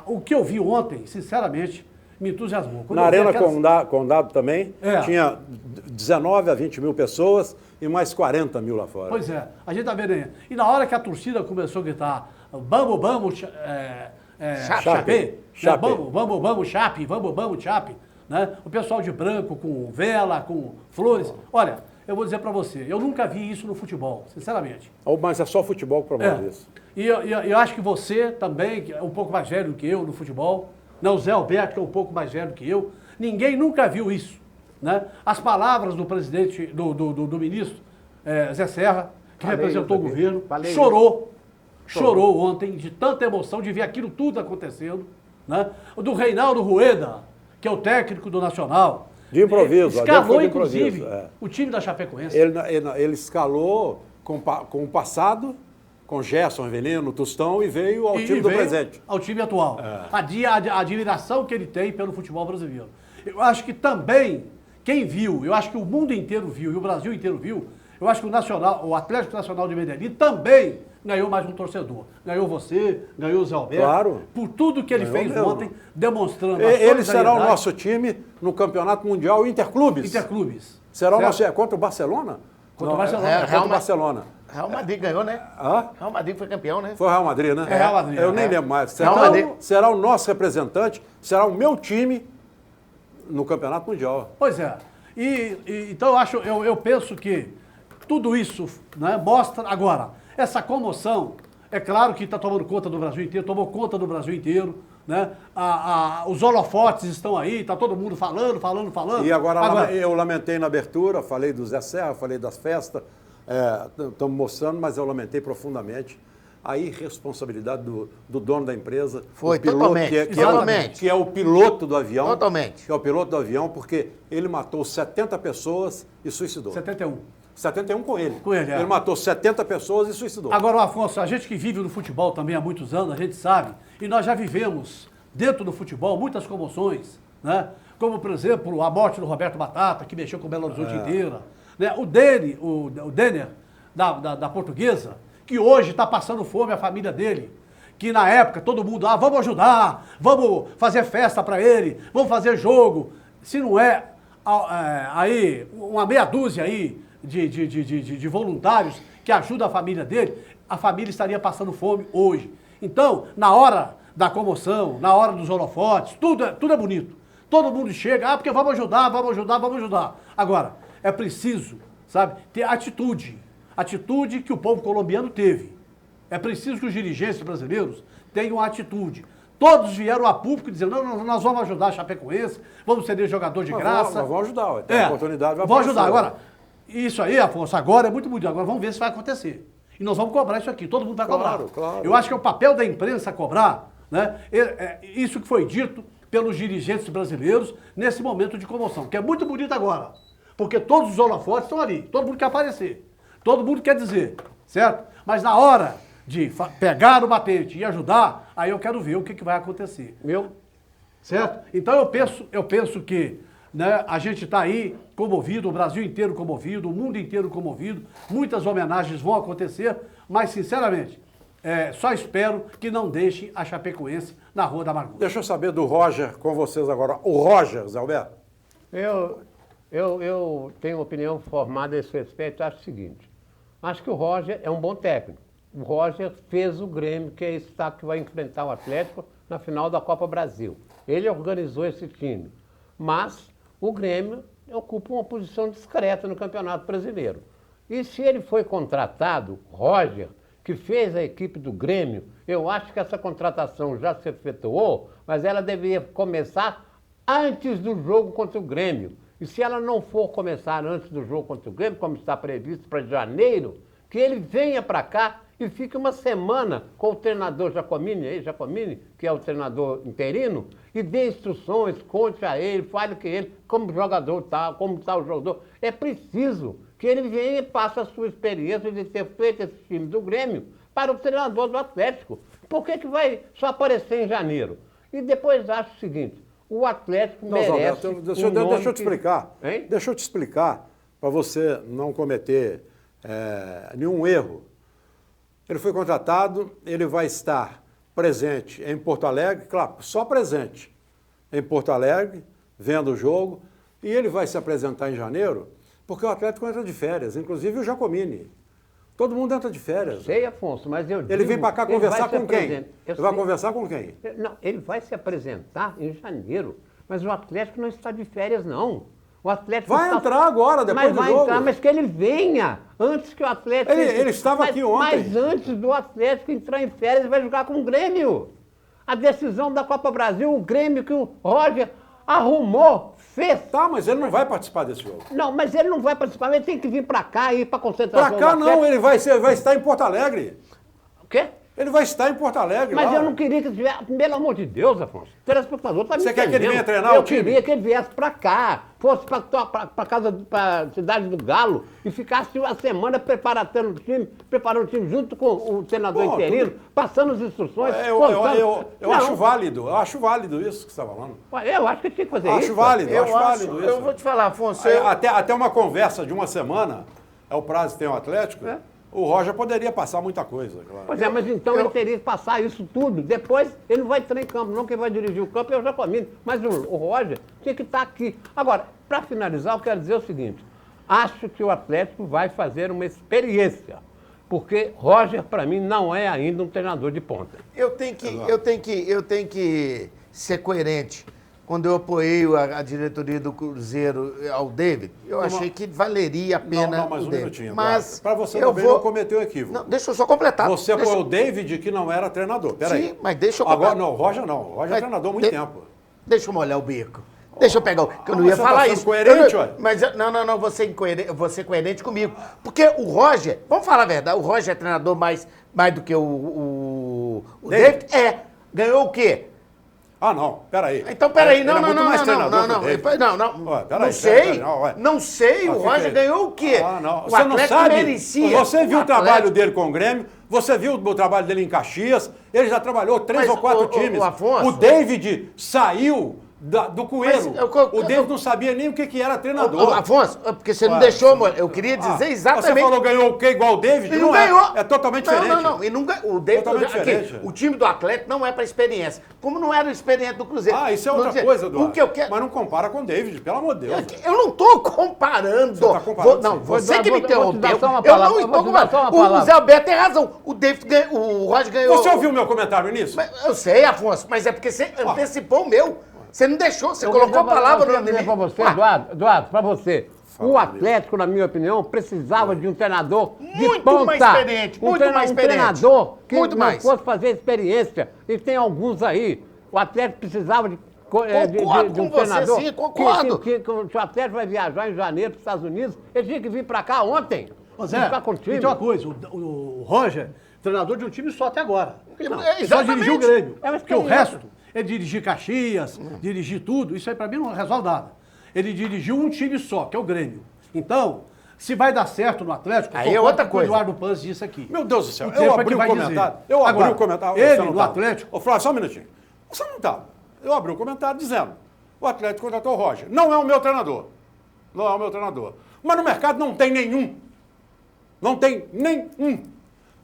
Speaker 5: O que eu vi ontem, sinceramente, me entusiasmou. Quando
Speaker 1: Na
Speaker 5: eu vi
Speaker 1: Arena
Speaker 5: aquelas-
Speaker 1: Condado também,
Speaker 5: É.
Speaker 1: tinha 19 a 20 mil pessoas e mais 40 mil lá fora.
Speaker 5: Pois é, a gente tá vendo aí. E na hora que a torcida começou a gritar, vamos, Chapé,
Speaker 1: Chapé.
Speaker 5: vamos, Chape, né? O pessoal de branco, com vela, com flores. Olha, eu vou dizer para você, eu nunca vi isso no futebol, sinceramente.
Speaker 1: Mas é só futebol que promove isso.
Speaker 5: E eu acho que você também, que é um pouco mais velho que eu no futebol, né? O Zé Alberto, que é um pouco mais velho que eu, ninguém nunca viu isso. Né? As palavras do presidente, do ministro, Zé Serra, que
Speaker 4: Falei
Speaker 5: representou o
Speaker 4: isso aqui.
Speaker 5: governo,
Speaker 4: Falei
Speaker 5: chorou ontem de tanta emoção de ver aquilo tudo acontecendo, né? O do Reinaldo Rueda, que é o técnico do Nacional.
Speaker 1: De improviso,
Speaker 5: Escalou,
Speaker 1: foi de
Speaker 5: inclusive,
Speaker 1: improviso,
Speaker 5: o time da Chapecoense.
Speaker 1: Ele escalou com o passado, com Gerson, Rivelino, Tostão, e veio ao time do
Speaker 5: veio
Speaker 1: presente.
Speaker 5: ao time atual. A admiração que ele tem pelo futebol brasileiro. Eu acho que também, quem viu, eu acho que o mundo inteiro viu, e o Brasil inteiro viu, eu acho que o Atlético Nacional de Medellín também ganhou mais um torcedor. Ganhou você, ganhou o Zé Alberto.
Speaker 1: Claro.
Speaker 5: Por tudo que ele
Speaker 1: Ganhou
Speaker 5: fez
Speaker 1: mesmo.
Speaker 5: ontem, demonstrando
Speaker 1: Ele será o
Speaker 5: solidariedade.
Speaker 1: nosso time no Campeonato Mundial Interclubes.
Speaker 5: Interclubes.
Speaker 1: Será o
Speaker 5: certo?
Speaker 1: nosso. É contra o Barcelona?
Speaker 5: Contra o
Speaker 1: Não,
Speaker 5: Barcelona.
Speaker 1: É contra
Speaker 3: Real
Speaker 1: o Barcelona.
Speaker 3: Real Madrid ganhou, né?
Speaker 1: Hã?
Speaker 3: Real Madrid foi campeão, né?
Speaker 1: Foi o Real Madrid, né?
Speaker 5: É Real Madrid,
Speaker 1: Eu nem
Speaker 3: é.
Speaker 1: lembro mais.
Speaker 3: Real
Speaker 1: Será,
Speaker 3: Madrid.
Speaker 1: será o nosso representante, será o meu time no Campeonato Mundial.
Speaker 5: Pois é. Então eu penso que tudo isso, né, mostra. Agora, essa comoção, é claro que está tomando conta do Brasil inteiro, tomou conta do Brasil inteiro. Né? Os holofotes estão aí, está todo mundo falando.
Speaker 1: E agora eu lamentei na abertura, falei do Zé Serra, falei das festas, estamos mostrando, mas eu lamentei profundamente a irresponsabilidade do dono da empresa.
Speaker 3: Foi,
Speaker 1: o piloto,
Speaker 3: totalmente, totalmente.
Speaker 1: Que é o piloto do avião.
Speaker 3: Totalmente.
Speaker 1: Que é o piloto do avião, porque ele matou 70 pessoas e suicidou.
Speaker 5: 71.
Speaker 1: 71 com ele.
Speaker 5: Com ele, é.
Speaker 1: Ele matou 70 pessoas e suicidou.
Speaker 5: Agora, Afonso, a gente que vive no futebol também há muitos anos, a gente sabe, e nós já vivemos dentro do futebol muitas comoções, né? Como, por exemplo, a morte do Roberto Batata, que mexeu com o Belo Horizonte inteira. Né? O Denner, da Portuguesa, que hoje está passando fome, a família dele, que na época todo mundo, vamos ajudar, vamos fazer festa para ele, vamos fazer jogo. Se não é aí uma meia dúzia aí de voluntários que ajudam a família dele, a família estaria passando fome hoje. Então, na hora da comoção, na hora dos holofotes, tudo é bonito. Todo mundo chega, porque vamos ajudar. Agora, é preciso, sabe, ter atitude que o povo colombiano teve. É preciso que os dirigentes brasileiros tenham atitude. Todos vieram a público dizendo, não, nós vamos ajudar a Chapecoense, vamos ceder jogador de graça.
Speaker 1: Nós vamos ajudar, tem a oportunidade.
Speaker 5: Vamos ajudar. Agora, isso aí, Afonso, agora é muito bonito. Agora vamos ver se vai acontecer. E nós vamos cobrar isso aqui, todo mundo vai cobrar.
Speaker 1: Claro.
Speaker 5: Eu acho que é o papel da imprensa cobrar, né? Isso que foi dito pelos dirigentes brasileiros nesse momento de comoção, que é muito bonito agora. Porque todos os holofotes estão ali, todo mundo quer aparecer, todo mundo quer dizer, certo? Mas na hora de pegar o batente e ajudar, aí eu quero ver o que vai acontecer. Certo? Então eu penso que, né, a gente está aí comovido, o Brasil inteiro comovido, o mundo inteiro comovido, muitas homenagens vão acontecer, mas sinceramente, só espero que não deixem a Chapecoense na Rua da Amargura.
Speaker 1: Deixa eu saber do Roger com vocês agora. O Roger, Zé Alberto.
Speaker 4: Eu tenho uma opinião formada a esse respeito. Acho o seguinte, acho que o Roger é um bom técnico. O Roger fez o Grêmio, que é esse que vai enfrentar o Atlético na final da Copa Brasil. Ele organizou esse time, mas o Grêmio ocupa uma posição discreta no Campeonato Brasileiro. E se ele foi contratado, Roger, que fez a equipe do Grêmio, eu acho que essa contratação já se efetuou, mas ela deveria começar antes do jogo contra o Grêmio. E se ela não for começar antes do jogo contra o Grêmio, como está previsto para janeiro, que ele venha para cá e fique uma semana com o treinador Giacomini, que é o treinador interino, e dê instruções, conte a ele, fale com ele, como o jogador está, como está o jogador. É preciso que ele venha e passe a sua experiência de ter feito esse time do Grêmio para o treinador do Atlético. Por que vai só aparecer em janeiro? E depois acho o seguinte, o Atlético merece
Speaker 1: deixa eu te explicar.
Speaker 4: Hein?
Speaker 1: Deixa eu te explicar, para você não cometer nenhum erro. Ele foi contratado, ele vai estar presente em Porto Alegre, claro, só presente em Porto Alegre, vendo o jogo, e ele vai se apresentar em janeiro, porque o Atlético entra de férias, inclusive o Giacomini. Todo mundo entra de férias.
Speaker 4: Sei, Afonso, mas eu digo...
Speaker 1: Ele vem para cá conversar com quem?
Speaker 4: Ele
Speaker 1: vai conversar com quem?
Speaker 4: Não, ele vai se apresentar em janeiro, mas o Atlético não está de férias, não. O Atlético
Speaker 1: vai entrar agora, depois do jogo.
Speaker 4: Mas vai entrar, mas que ele venha, antes que o Atlético...
Speaker 1: Ele estava aqui ontem.
Speaker 4: Mas antes do Atlético entrar em férias, ele vai jogar com o Grêmio. A decisão da Copa Brasil, o Grêmio que o Roger arrumou, fez.
Speaker 1: Tá, mas ele não vai participar desse jogo.
Speaker 4: Não, mas ele não vai participar, ele tem que vir para cá e ir para concentração.
Speaker 1: Pra cá
Speaker 4: do
Speaker 1: não,
Speaker 4: Atlético.
Speaker 1: ele vai estar em Porto Alegre.
Speaker 4: O quê?
Speaker 1: Ele vai estar em Porto Alegre.
Speaker 4: Mas
Speaker 1: lá.
Speaker 4: eu não queria que ele tivesse. Pelo amor de Deus, Afonso. O telespectador tá me
Speaker 1: Você quer que ele
Speaker 4: entendendo.
Speaker 1: venha treinar
Speaker 4: Eu
Speaker 1: o time?
Speaker 4: queria que ele viesse para cá, fosse para casa, para cidade do Galo e ficasse uma semana preparando o time junto com o treinador
Speaker 1: Bom,
Speaker 4: interino, passando as instruções.
Speaker 1: Eu
Speaker 4: Não,
Speaker 1: acho válido isso que você está falando.
Speaker 4: Eu acho que tinha que fazer
Speaker 1: Acho
Speaker 4: isso.
Speaker 1: válido, acho válido isso.
Speaker 3: Eu vou te falar, Afonso.
Speaker 1: Até uma conversa de uma semana, é o prazo que tem o Atlético, o Roger poderia passar muita coisa. Claro.
Speaker 4: Pois é, mas então ele teria que passar isso tudo. Depois ele não vai entrar em campo, não. Quem vai dirigir o campo é o Jacomini. Mas o Roger tinha que estar aqui. Agora, para finalizar, eu quero dizer o seguinte. Acho que o Atlético vai fazer uma experiência. Porque Roger, para mim, não é ainda um treinador de ponta.
Speaker 3: Eu tenho que ser coerente. Quando eu apoiei a diretoria do Cruzeiro ao David, eu achei que valeria a pena
Speaker 1: Não, mas
Speaker 3: o
Speaker 1: um
Speaker 3: David.
Speaker 1: minutinho.
Speaker 3: Mas
Speaker 1: para você
Speaker 3: eu
Speaker 1: também não cometer o equívoco.
Speaker 3: Não, deixa eu só completar.
Speaker 1: Você
Speaker 3: Deixa-
Speaker 1: apoiou o David que não era treinador. Peraí.
Speaker 3: Sim, mas deixa eu
Speaker 1: Agora,
Speaker 3: completar.
Speaker 1: não, o Roger não. O Roger é treinador há muito tempo.
Speaker 3: Deixa eu molhar o bico. Deixa eu pegar o... Que eu não
Speaker 1: mas
Speaker 3: ia
Speaker 1: você
Speaker 3: falar
Speaker 1: tá sendo
Speaker 3: isso.
Speaker 1: coerente,
Speaker 3: Eu
Speaker 1: ué?
Speaker 3: não, mas não, você é coerente comigo. Porque o Roger, vamos falar a verdade, o Roger é treinador mais do que o
Speaker 1: David?
Speaker 3: David. Ganhou o quê?
Speaker 1: Ah, não. Peraí.
Speaker 3: Então, peraí,
Speaker 1: Ele é muito mais treinador que o
Speaker 3: não,
Speaker 1: David.
Speaker 3: não,
Speaker 1: Peraí,
Speaker 3: não sei,
Speaker 1: ué.
Speaker 3: não sei, o
Speaker 1: Ah, que
Speaker 3: Roger
Speaker 1: que é?
Speaker 3: ganhou o quê?
Speaker 1: Ah, não.
Speaker 3: O
Speaker 1: Você não
Speaker 3: Atlético
Speaker 1: sabe.
Speaker 3: merecia.
Speaker 1: Você viu o trabalho
Speaker 3: Atlético-
Speaker 1: dele com o Grêmio, você viu o trabalho dele em Caxias, ele já trabalhou 3
Speaker 3: Mas
Speaker 1: ou 4
Speaker 3: o
Speaker 1: times.
Speaker 3: Afonso-
Speaker 1: O David saiu do Coelho.
Speaker 3: Mas
Speaker 1: O David não sabia nem o que era treinador.
Speaker 3: Afonso, porque você não
Speaker 1: Ué,
Speaker 3: deixou, mano. Eu queria dizer
Speaker 1: Você
Speaker 3: exatamente.
Speaker 1: falou ganhou o quê igual o David?
Speaker 3: Ele não
Speaker 1: é.
Speaker 3: ganhou.
Speaker 1: É totalmente diferente.
Speaker 3: Não. Ele não ganhou. O David,
Speaker 1: Totalmente
Speaker 3: aqui,
Speaker 1: diferente.
Speaker 3: o time do Atlético não é para experiência. Como não era o experiente do Cruzeiro.
Speaker 1: Ah, isso é
Speaker 3: Não
Speaker 1: outra
Speaker 3: dizer,
Speaker 1: coisa, Eduardo.
Speaker 3: O que eu quero...
Speaker 1: Mas não compara com o David, pelo amor de Deus.
Speaker 3: Eu não estou comparando.
Speaker 1: Você tá comparando,
Speaker 3: Não,
Speaker 1: sim.
Speaker 3: você
Speaker 4: Eduardo,
Speaker 3: que me
Speaker 4: eu vou te dar
Speaker 3: interrompeu.
Speaker 4: só uma
Speaker 3: Eu
Speaker 4: palavra,
Speaker 3: não
Speaker 4: eu
Speaker 3: estou
Speaker 4: vou te dar só uma
Speaker 3: comparando. O
Speaker 4: palavra.
Speaker 3: Zé Alberto tem razão. O David ganhou, o Roger ganhou...
Speaker 1: Você ouviu o meu comentário nisso?
Speaker 3: Eu sei, Afonso, mas é porque você antecipou o meu. Você não deixou, você colocou a palavra no
Speaker 4: dizer para você, Eduardo, para você. O Atlético, na minha opinião, precisava de um treinador de
Speaker 3: Muito
Speaker 4: ponta.
Speaker 3: mais experiente, muito mais
Speaker 4: Um
Speaker 3: experiente.
Speaker 4: treinador que
Speaker 3: Muito
Speaker 4: não
Speaker 3: mais.
Speaker 4: fosse fazer experiência. E tem alguns aí. O Atlético precisava de
Speaker 3: Concordo
Speaker 4: um
Speaker 3: com você,
Speaker 4: treinador.
Speaker 3: sim, concordo.
Speaker 4: Que o Atlético vai viajar em janeiro para os Estados Unidos, ele tinha que vir para cá ontem.
Speaker 5: Ô Zé,
Speaker 4: Ficar contigo.
Speaker 5: e tem uma coisa, o Roger, treinador de um time só até agora.
Speaker 3: É,
Speaker 5: Só dirigiu o Grêmio.
Speaker 4: É uma
Speaker 5: Porque o
Speaker 4: experiência.
Speaker 5: resto, ele dirigir Caxias, dirigir tudo, isso aí pra mim não resolve nada. Ele dirigiu um time só, que é o Grêmio. Então, se vai dar certo no Atlético,
Speaker 3: Aí é
Speaker 5: concordo
Speaker 3: outra
Speaker 5: com
Speaker 3: coisa.
Speaker 5: O Eduardo Panz disse aqui.
Speaker 1: Meu Deus do céu,
Speaker 5: O tempo
Speaker 1: eu
Speaker 5: é
Speaker 1: abri
Speaker 5: que
Speaker 1: o
Speaker 5: vai
Speaker 1: comentário.
Speaker 5: dizer.
Speaker 1: Eu abri
Speaker 5: Agora,
Speaker 1: o comentário.
Speaker 5: ele,
Speaker 1: você não
Speaker 5: no
Speaker 1: tava.
Speaker 5: Atlético-
Speaker 1: Ô, Flávio, só um minutinho. Você não estava. Eu abri o comentário dizendo: o Atlético contratou o Roger. Não é o meu treinador. Não é o meu treinador. Mas no mercado não tem nenhum. Não tem nenhum.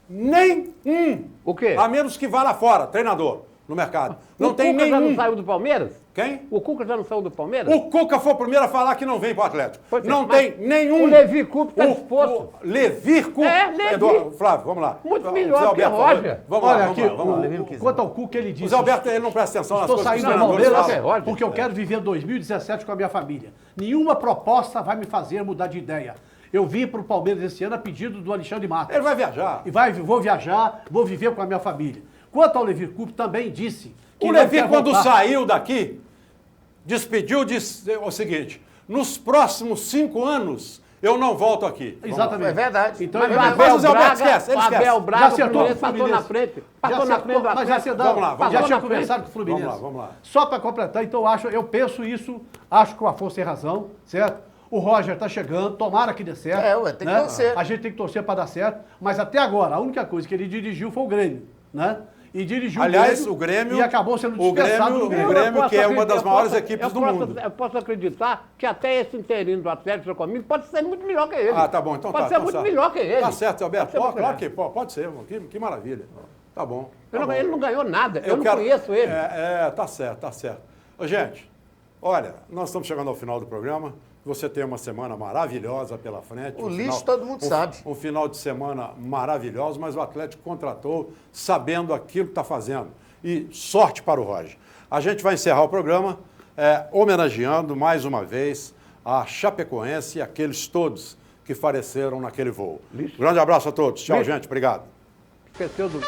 Speaker 1: Nenhum.
Speaker 4: O quê?
Speaker 1: A menos que vá lá fora, treinador, no mercado. Não
Speaker 4: o
Speaker 1: tem
Speaker 4: Cuca já não
Speaker 1: nenhum.
Speaker 4: saiu do Palmeiras?
Speaker 1: Quem?
Speaker 4: O Cuca já não saiu do Palmeiras?
Speaker 1: O Cuca foi o primeiro a falar que não vem para o Atlético.
Speaker 4: Pois é,
Speaker 1: Não
Speaker 4: mas
Speaker 1: tem nenhum.
Speaker 4: o Levi Coupe tá disposto.
Speaker 1: Levi Coupe.
Speaker 4: É, Levi.
Speaker 1: Flávio, vamos lá.
Speaker 4: Muito
Speaker 1: Zé
Speaker 4: melhor que
Speaker 1: Alberto,
Speaker 4: o Roger.
Speaker 1: Vamos
Speaker 5: Olha
Speaker 1: lá,
Speaker 5: aqui,
Speaker 1: vamos lá.
Speaker 5: quanto ao Cuca, ele disse...
Speaker 1: O Zé Alberto, ele não presta atenção nas
Speaker 5: Estou
Speaker 1: coisas que
Speaker 5: saindo
Speaker 1: os
Speaker 5: do
Speaker 1: treinadores
Speaker 5: Palmeiras
Speaker 1: falam.
Speaker 4: Roger.
Speaker 5: porque eu quero viver 2017 com a minha família. Nenhuma proposta vai me fazer mudar de ideia. Eu vim para o Palmeiras esse ano a pedido do Alexandre Matos.
Speaker 1: Ele vai viajar.
Speaker 5: E vou viajar, vou viver com a minha família. Quanto ao Levi Coupe, também disse que
Speaker 1: O
Speaker 5: não
Speaker 1: Levi,
Speaker 5: quer
Speaker 1: quando
Speaker 5: voltar.
Speaker 1: saiu daqui, despediu, disse o seguinte: nos próximos 5 anos, eu não volto aqui.
Speaker 5: Exatamente.
Speaker 3: É verdade.
Speaker 5: Então,
Speaker 4: Mas
Speaker 5: ele
Speaker 4: o
Speaker 5: vai-
Speaker 1: Mas o Zé
Speaker 4: Abel
Speaker 1: Alberto
Speaker 4: Braga,
Speaker 1: esquece, ele
Speaker 4: o Abel
Speaker 1: esquece.
Speaker 4: Braga,
Speaker 5: Já
Speaker 4: o
Speaker 5: acertou
Speaker 4: Fluminense
Speaker 5: com o
Speaker 4: passou na
Speaker 5: Fluminense.
Speaker 4: frente.
Speaker 5: Já
Speaker 4: Passou na
Speaker 5: acertou,
Speaker 4: frente do
Speaker 5: mas já
Speaker 4: Atlético.
Speaker 5: acertou.
Speaker 1: Vamos lá, vamos
Speaker 5: Já
Speaker 1: lá.
Speaker 5: tinha
Speaker 4: Passou na
Speaker 5: conversado com o Fluminense.
Speaker 1: Vamos lá.
Speaker 5: Só para completar, então eu penso isso, acho que o Afonso tem razão, certo? O Roger está chegando, tomara que dê certo.
Speaker 3: É, ué, tem que torcer.
Speaker 5: A gente tem que torcer para dar certo, mas até agora, a única coisa que ele dirigiu foi o Grêmio, né? E dirigiu
Speaker 1: Aliás, o Grêmio...
Speaker 5: e acabou sendo
Speaker 1: o
Speaker 5: dispensado do
Speaker 1: Grêmio,
Speaker 5: Grêmio.
Speaker 1: o Grêmio
Speaker 4: Eu
Speaker 1: que é
Speaker 4: posso
Speaker 1: uma das
Speaker 4: acreditar-
Speaker 1: maiores
Speaker 4: eu
Speaker 1: equipes
Speaker 4: posso-
Speaker 1: do mundo.
Speaker 4: Eu posso acreditar que até esse interino do Atlético comigo pode ser muito melhor que ele.
Speaker 1: Ah, tá bom, então
Speaker 4: pode
Speaker 1: tá.
Speaker 4: ser
Speaker 1: tá
Speaker 4: muito
Speaker 1: certo.
Speaker 4: melhor que ele.
Speaker 1: Tá certo, Zé Alberto.
Speaker 4: Pode ser muito
Speaker 1: Claro
Speaker 4: melhor.
Speaker 1: que pode ser, que maravilha. Tá bom.
Speaker 4: Ele não ganhou nada, eu não conheço ele.
Speaker 1: Tá certo, tá certo. Ô, gente, olha, nós estamos chegando ao final do programa. Você tem uma semana maravilhosa pela frente.
Speaker 3: O lixo todo mundo sabe.
Speaker 1: Um final de semana maravilhoso, mas o Atlético contratou sabendo aquilo que está fazendo. E sorte para o Roger. A gente vai encerrar o programa homenageando mais uma vez a Chapecoense e aqueles todos que faleceram naquele voo.
Speaker 4: Lixo.
Speaker 1: Grande abraço a todos. Tchau,
Speaker 4: Lixo.
Speaker 1: gente. Obrigado.
Speaker 4: Esqueceu do...